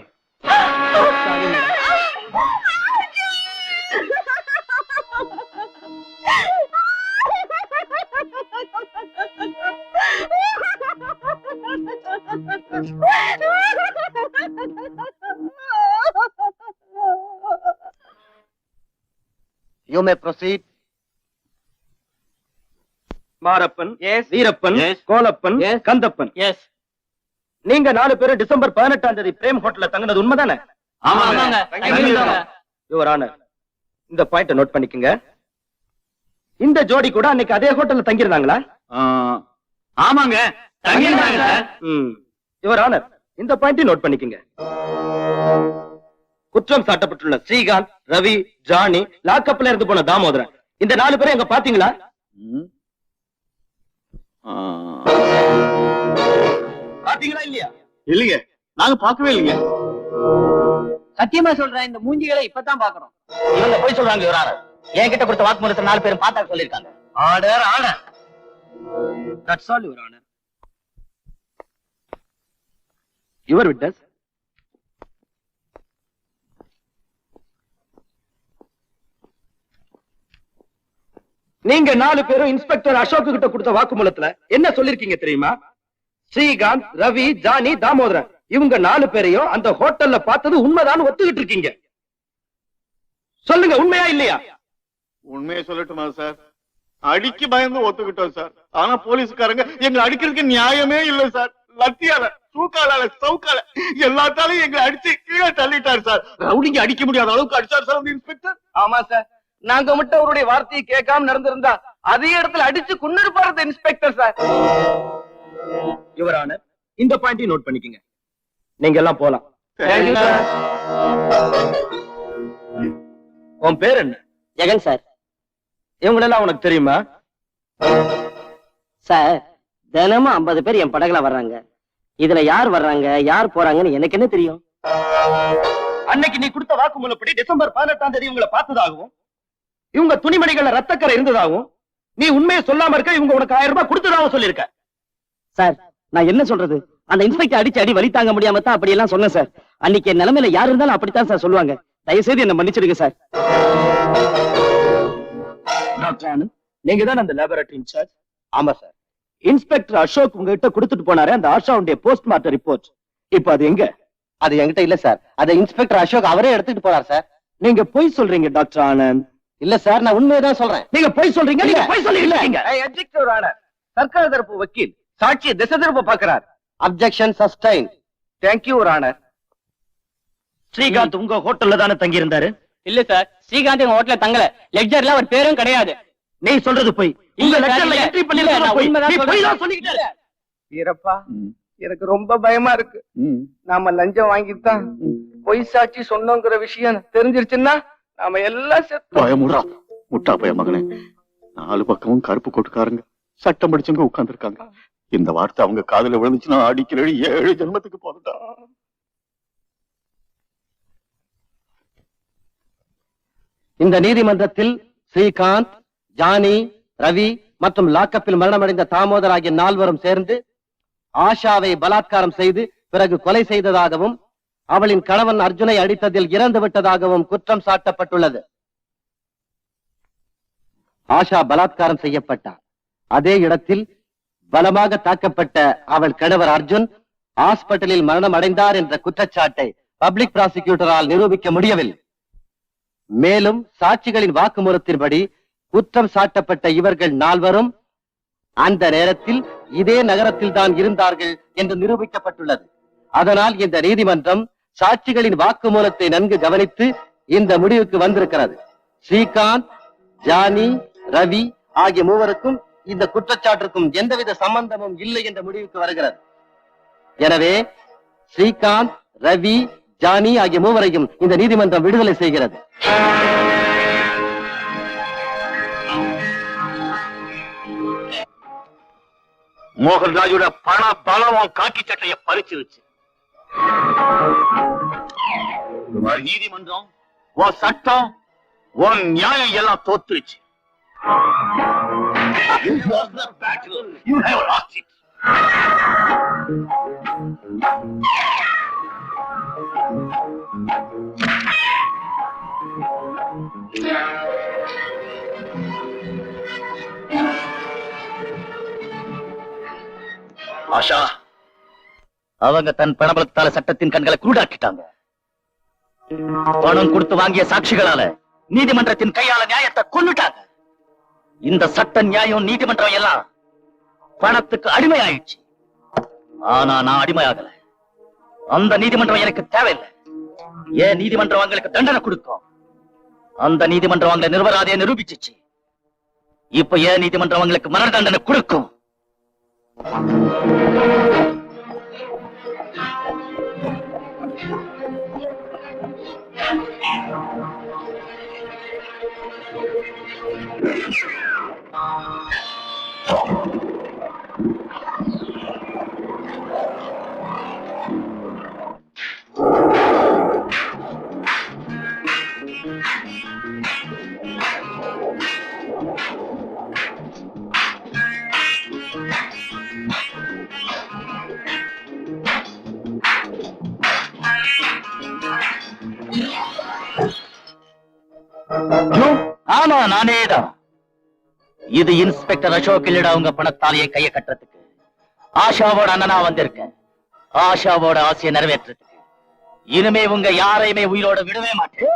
S1: You may proceed.
S2: Marappan,
S1: Yes.
S2: Veerappan,
S1: Yes.
S2: Kolappan,
S1: Yes.
S2: Kandappan.
S1: Yes.
S2: நீங்க 4 பேரும் டிசம்பர் 18ஆம் தேதி பிரேம் ஹோட்டல்ல தங்கினது உண்மைதானே?
S1: ஆமாங்க. தங்கியிருந்தோங்க.
S2: யுவர் ஆனர், இந்த பாயிண்ட நோட் பண்ணிக்கங்க. இந்த ஜோடி கூட அன்னைக்கு அதே ஹோட்டல்ல தங்கியிருந்தாங்களா?
S7: ஆமாங்க, தங்கியிருந்தாங்க சார்.
S2: யுவர் ஆனர், இந்த பாயிண்ட நோட் பண்ணிக்கங்க. குற்றம் சாட்டப்பட்டுள்ள ஸ்ரீகாந்த், ரவி, ஜானி, லாக்கப்ல இருந்து போன தாமோதரன், இந்த 4 பேரும் எங்க பாத்தீங்களா? பாத்தீங்களா இல்லையா?
S7: இல்லைங்க, நாங்க பார்க்கவே இல்லைங்க.
S6: சத்தியமா சொல்றேன், இந்த மூஞ்சிகளை இப்பதான் பாக்குறோம்.
S1: இவங்க போய் சொல்றாங்க யுவர் ஆனர். என்கிட்ட கொடுத்த வாக்குமூலத்தை 4 பேரும் பார்த்தா சொல்லிருக்காங்க.
S2: Order, order. That's all your honour. Your witness. நீங்க 4 பேரும் இன்ஸ்பெக்டர் அசோக் கிட்ட கொடுத்த வாக்குமூலத்துல என்ன சொல்லிருக்கீங்க தெரியுமா? ஸ்ரீகாந்த், ரவி, ஜானி, தாமோதரன் இவங்க 4 பேரையும் அந்த ஹோட்டல்ல பார்த்தது உண்மைதான் ஒத்துக்கிட்டு இருக்கீங்க. சொல்லுங்க, உண்மையா இல்லையா?
S7: உண்மையை சொல்லட்டுமா சார்? அடிக்கு பயந்து ஒத்துக்கிட்டோம் சார். ஆனா போலீஸ்காரங்க எங்களை அடிக்கிறதுக்கு நியாயமே இல்ல சார். லத்தியால, தூக்கால, சவுக்கால எல்லாத்தாலையும் எங்களை அடிச்சு கீழே தள்ளிட்டார் சார். ரவுடிங்க அடிக்க முடியாத அளவுக்கு அடிச்சார் சார் அந்த இன்ஸ்பெக்டர்.
S2: ஆமா சார், நாங்க மட்டும் அவருடைய வார்த்தையை கேட்காம நடந்திருந்தா அதே இடத்துல அடிச்சு கொன்னிருப்பாரு இன்ஸ்பெக்டர் சார். யுவர் ஆனர், இந்த பாயிண்டையும் நோட் பண்ணிக்கங்க. நீங்க எல்லாம் போலாம். உன் பேர் என்ன?
S6: ஜெகன் சார்.
S2: இவங்களெல்லாம் உனக்கு தெரியுமா?
S6: சார், தினமும் 50 பேர் என் படகுல வர்றாங்க. இதுல யார் வர்றாங்க, யார் போறாங்கன்னு எனக்கு என்ன தெரியும்?
S2: அன்னைக்கு நீ கொடுத்த வாக்குமூலப்படி டிசம்பர் 18ஆம் தேதி இவங்களை பார்த்ததாகவும், இவங்க துணிமணிகள்ல ரத்தக்கரை இருந்ததாகவும், நீ உண்மையை சொல்லாம இருக்க, இவங்க உனக்கு 1000 ரூபாய் கொடுத்ததாகவும் சொல்லிருக்க.
S6: சார், நான் என்ன சொல்றது? அந்த இன்ஸ்பெக்டர் அடிச்சு அடி வலி தாங்க முடியாம தான் அப்படி எல்லாம் சொன்னேன் சார். அன்னைக்கு என் நிலைமையில யார் இருந்தாலும் அப்படித்தான் சார் சொல்லுவாங்க. தயவு செய்து என்ன மன்னிச்சிடுங்க சார்.
S2: டாக்டர் ஆனந்த், நீங்க தான் அந்த லேபரேட்டரி இன்சார்ஜ்? ஆமா சார். இன்ஸ்பெக்டர் அசோக் உங்ககிட்ட கொடுத்துட்டு போனாரு அந்த ஆஷாவுடைய போஸ்ட்மார்ட்டம் ரிப்போர்ட். இப்ப அது எங்க?
S6: அது என்கிட்ட இல்ல சார். அதை இன்ஸ்பெக்டர் அசோக் அவரே எடுத்துட்டு போறார் சார்.
S2: நீங்க பொய் சொல்றீங்க டாக்டர் ஆனந்த்.
S6: இல்ல சார், நான் உண்மையதான் சொல்றேன்.
S2: நீங்க பொய் சொல்றீங்க. நீங்க பொய் சொல்லிருக்கீங்க. அப்ஜெக்டிவ் ஆனர், சர்க்கார் தரப்பு வக்கீல் சாட்சியை திசை திருப்ப பார்க்கிறார்.
S6: Objection sustain.
S2: Thank you honour. Srikanth உங்க ஹோட்டல்ல தானே தங்கி இருந்தாரு?
S8: இல்ல சார், ஸ்ரீகாந்த் எங்க ஹோட்டல்ல தங்கல. லெக்சர்ல அவர் பேரும் கிடையாது.
S2: நீ சொல்றது போய். உங்க
S8: இல்ல,
S2: லெட்டர்ல
S8: இல்ல,
S2: என்ட்ரி
S8: இல்ல,
S2: பண்ணி
S8: நான்
S2: போய்.
S8: உண்மைதான்
S2: நீ
S8: சொல்றேன்.
S2: பொய் தான் சொல்லிக்கிட்ட.
S9: வீரப்பா, எனக்கு ரொம்ப பயமா இருக்கு. நாம லஞ்சம் வாங்கித்தான் பொய் சாட்சி சொன்னோங்கிற விஷயம் தெரிஞ்சிருச்சுன்னா நாம எல்லாம் செத்து.
S7: பயமுடா, முட்டா பய மகனே. 4 பக்கமும் கருப்பு கொட்டுக்காரங்க, சட்டம் படிச்சவங்க உட்கார்ந்து இருக்காங்க. இந்த வார்த்தை அவங்க காதுல விழுந்துச்சுன்னா அடிக்கிற 7 ஜென்மத்துக்கு போதுட்டா.
S6: இந்த நீதிமன்றத்தில் ஸ்ரீகாந்த், ஜானி, ரவி மற்றும் லாக்கப்பில் மரணமடைந்த தாமோதர் ஆகிய 4 சேர்ந்து ஆஷாவை பலாத்காரம் செய்து பிறகு கொலை செய்ததாகவும் அவளின் கணவன் அர்ஜுனை அடித்ததில் இறந்து விட்டதாகவும் குற்றம் சாட்டப்பட்டுள்ளது. ஆஷா பலாத்காரம் செய்யப்பட்டார். அதே இடத்தில் பலமாக தாக்கப்பட்ட அவள் கணவர் அர்ஜுன் ஹாஸ்பிட்டலில் மரணம் அடைந்தார் என்ற குற்றச்சாட்டை பப்ளிக் ப்ராசிக்யூட்டரால் நிரூபிக்க முடியவில்லை. மேலும் சாட்சிகளின் வாக்குமூலத்தின்படி குற்றம் சாட்டப்பட்ட இவர்கள் 4 அந்த நேரத்தில் இதே நகரத்தில் தான் இருந்தார்கள் என்று நிரூபிக்கப்பட்டுள்ளது. அதனால் இந்த நீதிமன்றம் சாட்சிகளின் வாக்குமூலத்தை நன்கு கவனித்து இந்த முடிவுக்கு வந்திருக்கிறது. ஸ்ரீகாந்த், ஜானி, ரவி ஆகிய 3 இந்த குற்றச்சாட்டிற்கும் எந்தவித சம்பந்தமும் இல்லை என்ற முடிவுக்கு வருகிறது. எனவே ஸ்ரீகாந்த், ரவி, ஜானி ஆகிய 3 இந்த நீதிமன்றம் விடுதலை செய்கிறது.
S7: மோகன்ராஜோட பண பலம் காக்கி சட்டைய பறிச்சிருச்சு. நீதிமன்றம், உன் சட்டம், உன் நியாயம் எல்லாம் தோத்துருச்சு. You have lost it.
S1: Asha, அவங்க தன் பணபலத்தால சட்டத்தின் கண்களை குருடாக்கிட்டாங்க. பணம் கொடுத்து வாங்கிய சாட்சிகளால நீதிமன்றத்தின் கையால நியாயத்தை கொன்னுட்டாங்க. இந்த சட்ட நியாயம் நீதிமன்றம் எல்லாம் பணத்துக்கு அடிமையாயிடுச்சு. ஆனா நான் அடிமையாகல. அந்த நீதிமன்றம் எனக்கு தேவையில்லை. ஏன் நீதிமன்றம் அவங்களுக்கு தண்டனை கொடுக்கும். அந்த நீதிமன்றம் அவங்களை நிர்வராதையை நிரூபிச்சிச்சு. இப்ப ஏன் நீதிமன்றம் அவங்களுக்கு மரண தண்டனை கொடுக்கும். ஆமா, நானேதான். இது இன்ஸ்பெக்டர் அசோக் இல்லடா. உங்க பணத்தாலேயே கைய கட்டுறதுக்கு ஆஷாவோட அண்ணனா வந்திருக்கேன். ஆஷாவோட ஆசையை நிறைவேற்றுறதுக்கு. இனிமே உங்க யாரையுமே உயிரோட விடவே மாட்டேன்.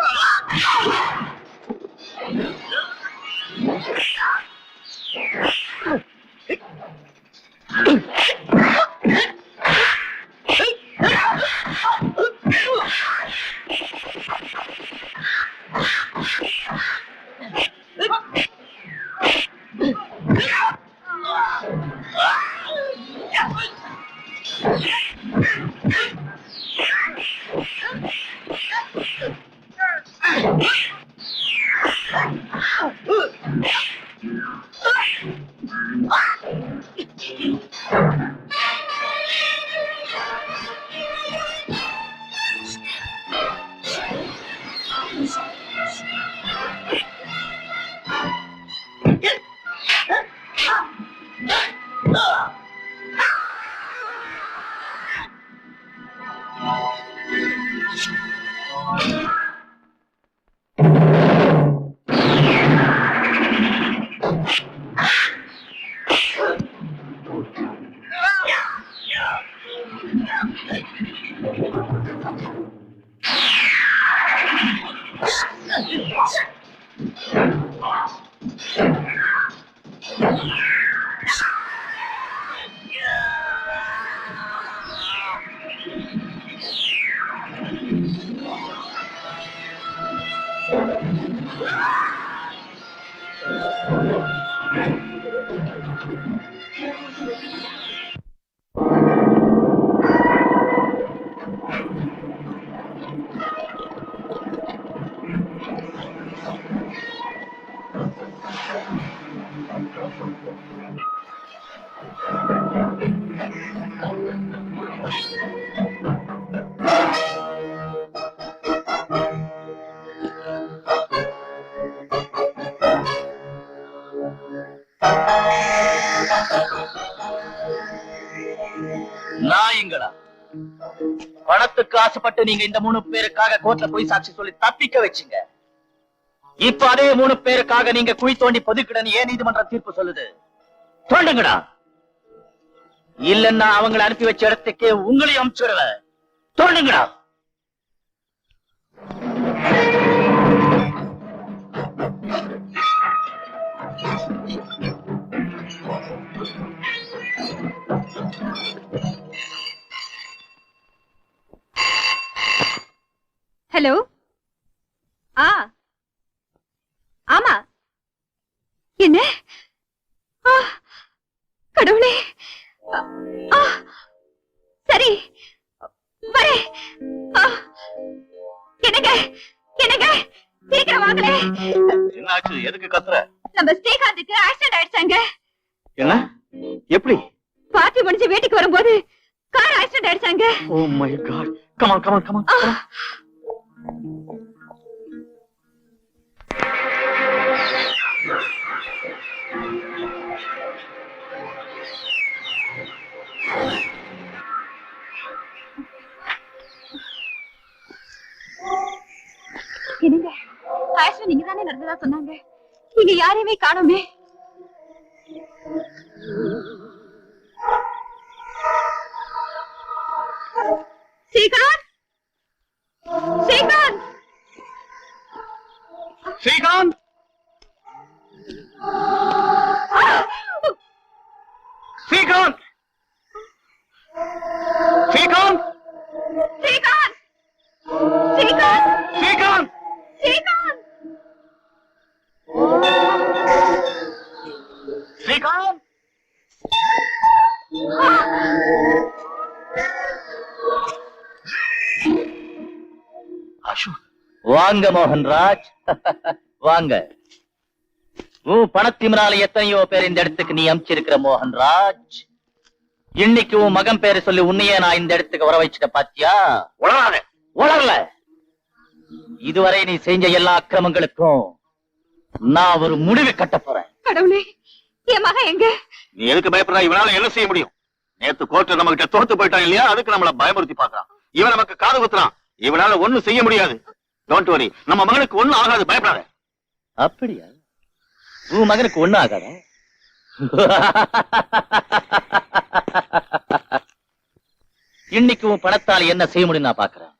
S1: நாயங்களா, பணத்துக்கு ஆசைப்பட்டு நீங்க இந்த 3 பேருக்காக கோர்ட்ல போய் சாட்சி சொல்லி தப்பிக்க வச்சீங்க. இப்ப அதே 3 பேருக்காக நீங்க குழி தோண்டி பொதுக்கிடன்னு ஏன் நீதிமன்ற தீர்ப்பு சொல்லுது? தோண்டுங்கடா, இல்லன்னா அவங்களை அனுப்பி வச்ச இடத்துக்கு உங்களையும் அனுப்பிச்சுடுவேன். தோண்டுங்கடா.
S3: ஹலோ. ஆமா. என்ன? கடவுளே. சரி வரேன். என்னங்க என்னங்க சீக்கிரம் வாங்களே.
S7: என்னாச்சு? எதுக்கு கத்துற?
S3: நம்ம ஸ்ரீகாந்துக்கு ஆக்சிடென்ட் ஆயிடுச்சாங்க.
S7: என்ன? எப்படி?
S3: பார்ட்டி முடிஞ்சு வீட்டுக்கு வரும்போது கார் ஆக்சிடென்ட் ஆயிடுச்சாங்க.
S7: Oh my god. Come on come on come on.
S3: என்னங்க ஆக்சிடென்ட் நீங்க தானே நடந்ததா சொன்னாங்க. நீங்க யாரையுமே காணோமே. ஸ்ரீகாந்த் ஸ்ரீகாந்த்
S7: ஸ்ரீகாந்த் ஸ்ரீகாந்த் ஸ்ரீகாந்த்
S3: ஸ்ரீகாந்த் ஸ்ரீகாந்த்
S7: ஸ்ரீகாந்த்
S3: ஸ்ரீகாந்த்
S1: ஸ்ரீகாந்த், வாங்க மோகன்ராஜ். வாங்க. உன் பணத்திமிரால எத்தனையோ பேர் இந்த இடத்துக்கு நீ அமிச்சிருக்கிற மோகன்ராஜ். இன்னைக்கு உன் மகன் பேரை சொல்லி உன்னையே நான் இந்த இடத்துக்கு வர வச்சுட்ட பாத்தியா? உளரல. இதுவரை நீ செஞ்ச எல்லா அக்கிரமங்களுக்கும் நான் ஒரு முடிவு கட்ட போறேன்.
S3: கடவுளே, என் மகன் எங்க?
S7: நீ எதுக்கு பயப்படுற? இவனால என்ன செய்ய முடியும்? நேத்து கோர்ட்ல நம்ம கிட்ட தோத்து போயிட்டான் இல்லையா? அதுக்கு நம்மள பயமுறுத்தி பாக்குறான். இவன் நமக்கு காது குத்துறான். இவனால ஒண்ணும் செய்ய முடியாது. டோன்ட் வரி, நம்ம மகனுக்கு ஒண்ணும் ஆகாது, பயப்படாத.
S1: அப்படியா? உன் மகனுக்கு ஒண்ணும் ஆகாத? இன்னைக்கு உன் பணத்தால என்ன செய்ய முடியும் நான் பாக்குறேன்.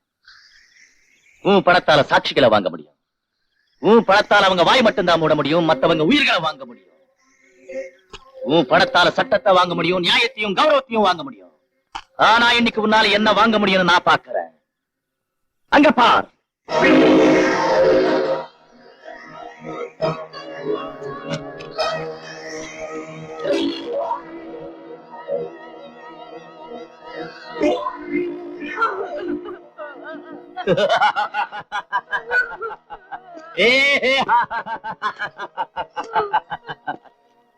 S1: உன் பணத்தால சாட்சிகளை வாங்க முடியும். உன் பணத்தால அவங்க வாய் மட்டும்தான் மூட முடியும், மத்தவங்க உயிர்களை வாங்க முடியும். உன் பணத்தால சட்டத்தை வாங்க முடியும், நியாயத்தையும் கௌரவத்தையும் வாங்க முடியும். ஆனா இன்னைக்கு உன்னால என்ன வாங்க முடியும்னு நான் பாக்குறேன். அங்க பார்.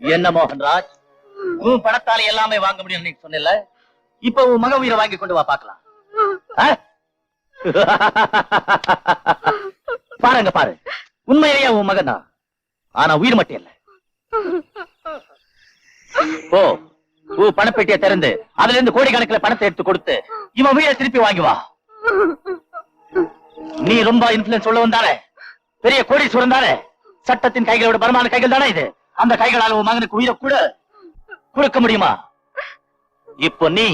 S1: என்ன மோகன்ராஜ், உன் பணத்தால எல்லாமே வாங்க முடியும் நீ சொன்ன. இப்ப உன் மக உயிரை வாங்கி கொண்டு வா பாக்கலாம். பாருங்க பாரு, உண்மையிலேயே உன் மகன் தான். ஆனா உயிர் மட்டும் இல்ல. ஓ, உன் பணப்பெட்டியை திறந்து அதுல இருந்து கோடிக்கணக்கில் பணத்தை எடுத்து கொடுத்து இவன் உயிரை திருப்பி வாங்கி வா. நீ ரொம்ப இன்ஃபுளுன்ஸ் உள்ள வந்தாலே, பெரிய கோடீஸ்வரன் தானே. சட்டத்தின் கைகளோட பலமான கைகள் தானே இது. அந்த கைகளால் உன் மகனுக்கு உயிரை கூட கொடுக்க முடியுமா? இப்போ நீ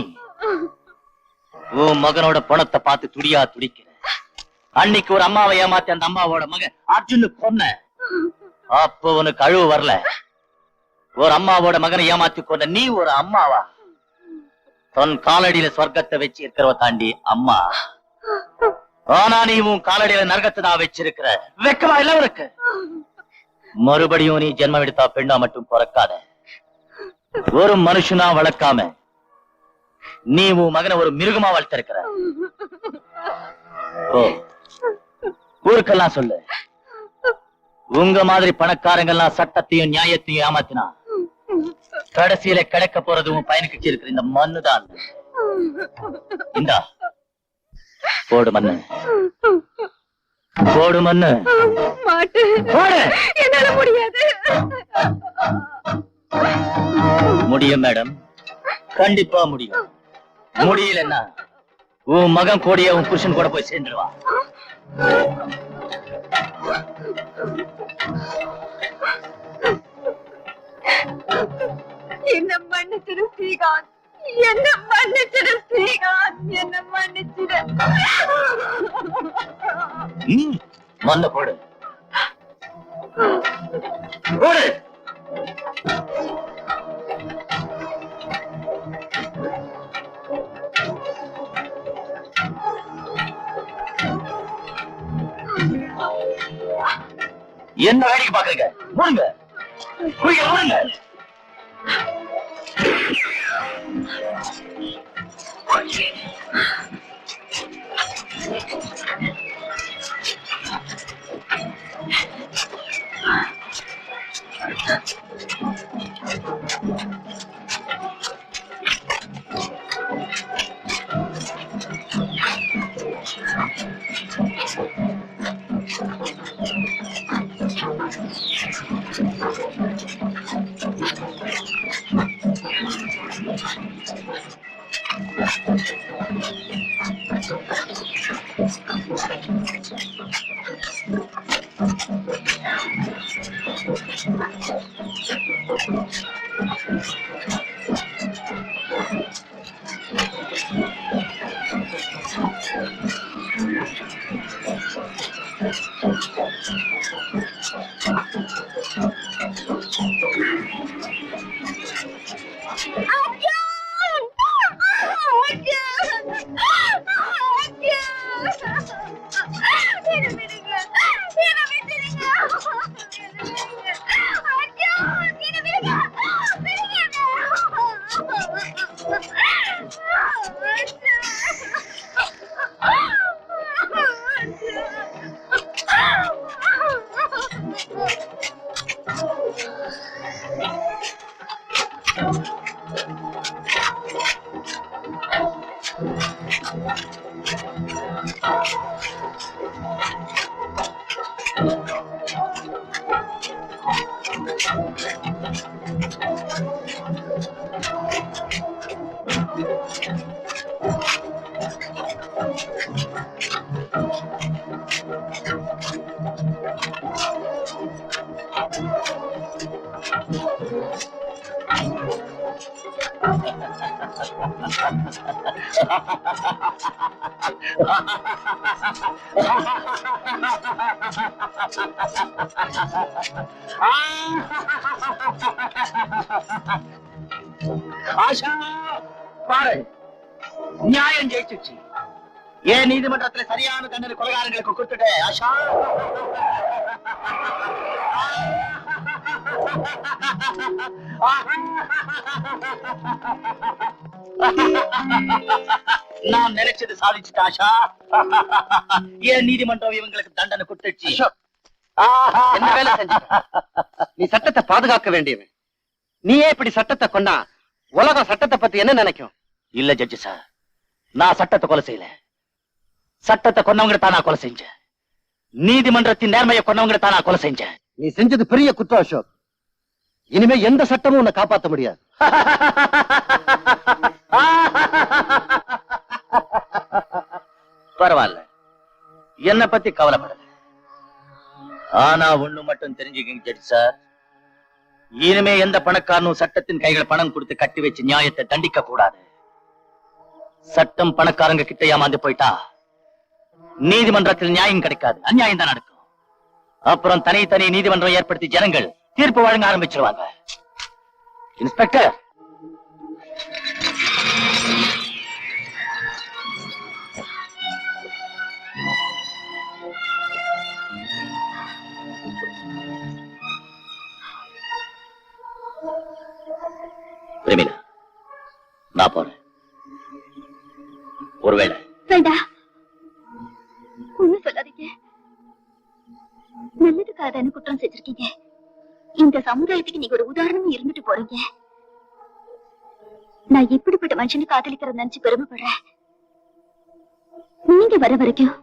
S1: உன் மகனோட பணத்தை பார்த்து துடியா துடிக்கிற. அன்னைக்கு ஒரு அம்மாவை ஏமாத்தி அந்த அம்மாவோட மகன் அர்ஜுனு கொன்ன. அப்போ உனக்கு அழுவு வரல. ஒரு அம்மாவோட மகனை ஏமாத்தி கொண்ட நீ ஒரு அம்மாவா? தன் காலடியில சொர்க்கத்தை வச்சு இருக்கிறவ தாண்டி அம்மா. ஆனா நீ உன் காலடியில நரகத்தை தான் வச்சிருக்கிற. வெக்கமா இல்ல இருக்கு? மறுபடியும் நீ ஜென்மம் எடுத்தா பெண்ணா மட்டும் பிறக்காத. ஒரு மனுஷனா வளர்க்காம நீ உன் மகனை ஒரு மிருகமா வளர்த்திருக்கிற. ஓ, ஊருக்கெல்லாம் சொல்லு, உங்க மாதிரி பணக்காரங்கெல்லாம் சட்டத்தையும் நியாயத்தையும் ஏமாத்தினா கடைசியில கிடைக்க போறது உன் பையனுக்கு இருக்கிற இந்த மண்ணுதான். இந்தா போடு மண்ணு, போடு மண்ணு.
S3: என்னால முடியாது.
S1: முடியும் மேடம், கண்டிப்பா முடியும். முடியலன்னா உன் மகன் கோடிய உன் புருஷன் கூட போய் சேர்ந்துருவா.
S3: என்ன மன்னிச்சிரு ஸ்ரீகாந்த், என்ன மன்னிச்சிரு ஸ்ரீகாந்த், என்ன மன்னிச்சிரு.
S1: மண்ண போடு போடு. என்ன வேடிக்கை பாக்குறீங்க? மூடுங்க, குடிக்க மூடுங்க. ஆஷா பாரு, நியாயம் ஜெயிச்சிச்சு. ஏன் நீதிமன்றத்துல சரியான தண்டனை கொலைகாரங்களுக்கு கொடுத்துட்ட ஆஷா? நான் நினைச்சது சாதிச்சுட்ட ஆஷா. ஏன் நீதிமன்றம் இவங்களுக்கு தண்டனை கொடுத்துச்சு?
S6: என்ன வேலை செஞ்ச? நீ சட்டத்தை பாதுகாக்க வேண்டியவன். நீயே இப்படி சட்டத்தை கொண்டா உலகம் சட்டத்தை பத்தி என்ன நினைக்கும்?
S1: இல்ல ஜட்ஜி சார், நான் சட்டத்தை கொலை செய்யல. சட்டத்தை கொன்னவங்க தான் நான் கொலை செஞ்சேன். நீதிமன்றத்தின் நேர்மையை கொன்னவங்க தான் நான் கொலை செஞ்சேன்.
S6: நீ செஞ்சது பெரிய குற்றம் அசோக். இனிமே எந்த சட்டமும் உன்னை காப்பாற்ற முடியாது.
S1: பரவாயில்ல, என்ன பத்தி கவலைப்படல. ஆனா ஒண்ணு மட்டும் தெரிஞ்சுக்கங்க ஜட்ஜி சார், இனிமே எந்த பணக்காரனும் சட்டத்தின் கைகளை பணம் கொடுத்து கட்டி வச்சு நியாயத்தை தண்டிக்க கூடாது. சட்டம் பணக்காரங்க கிட்ட ஏமாந்து போயிட்டா நீதிமன்றத்தில் நியாயம் கிடைக்காது, அநியாயம் தான் நடக்கும். அப்புறம் தனி நீதிமன்றம் ஏற்படுத்தி ஜனங்கள் தீர்ப்பு வழங்க ஆரம்பிச்சிருவாங்க. இன்ஸ்பெக்டர், பிரமிளா, நான் போறேன். ஒருவேளை
S3: வேண்டாம், ஒண்ணும் சொல்லாதீங்க. நல்லதுக்காக குற்றம் செஞ்சிருக்கீங்க. இந்த சமுதாயத்துக்கு நீங்க ஒரு உதாரணம் இருந்துட்டு போறீங்க. நான் இப்படிப்பட்ட மனுஷனை காதலிக்கிறத நினைச்சு பெருமைப்படுறேன். நீங்க வர வரைக்கும்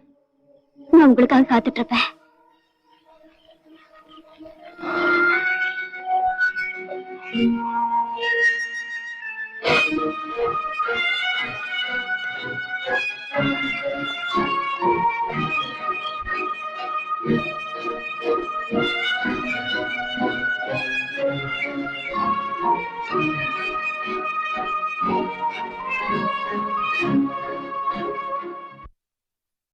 S3: நான் உங்களுக்காக காத்துட்டு இருப்பேன்.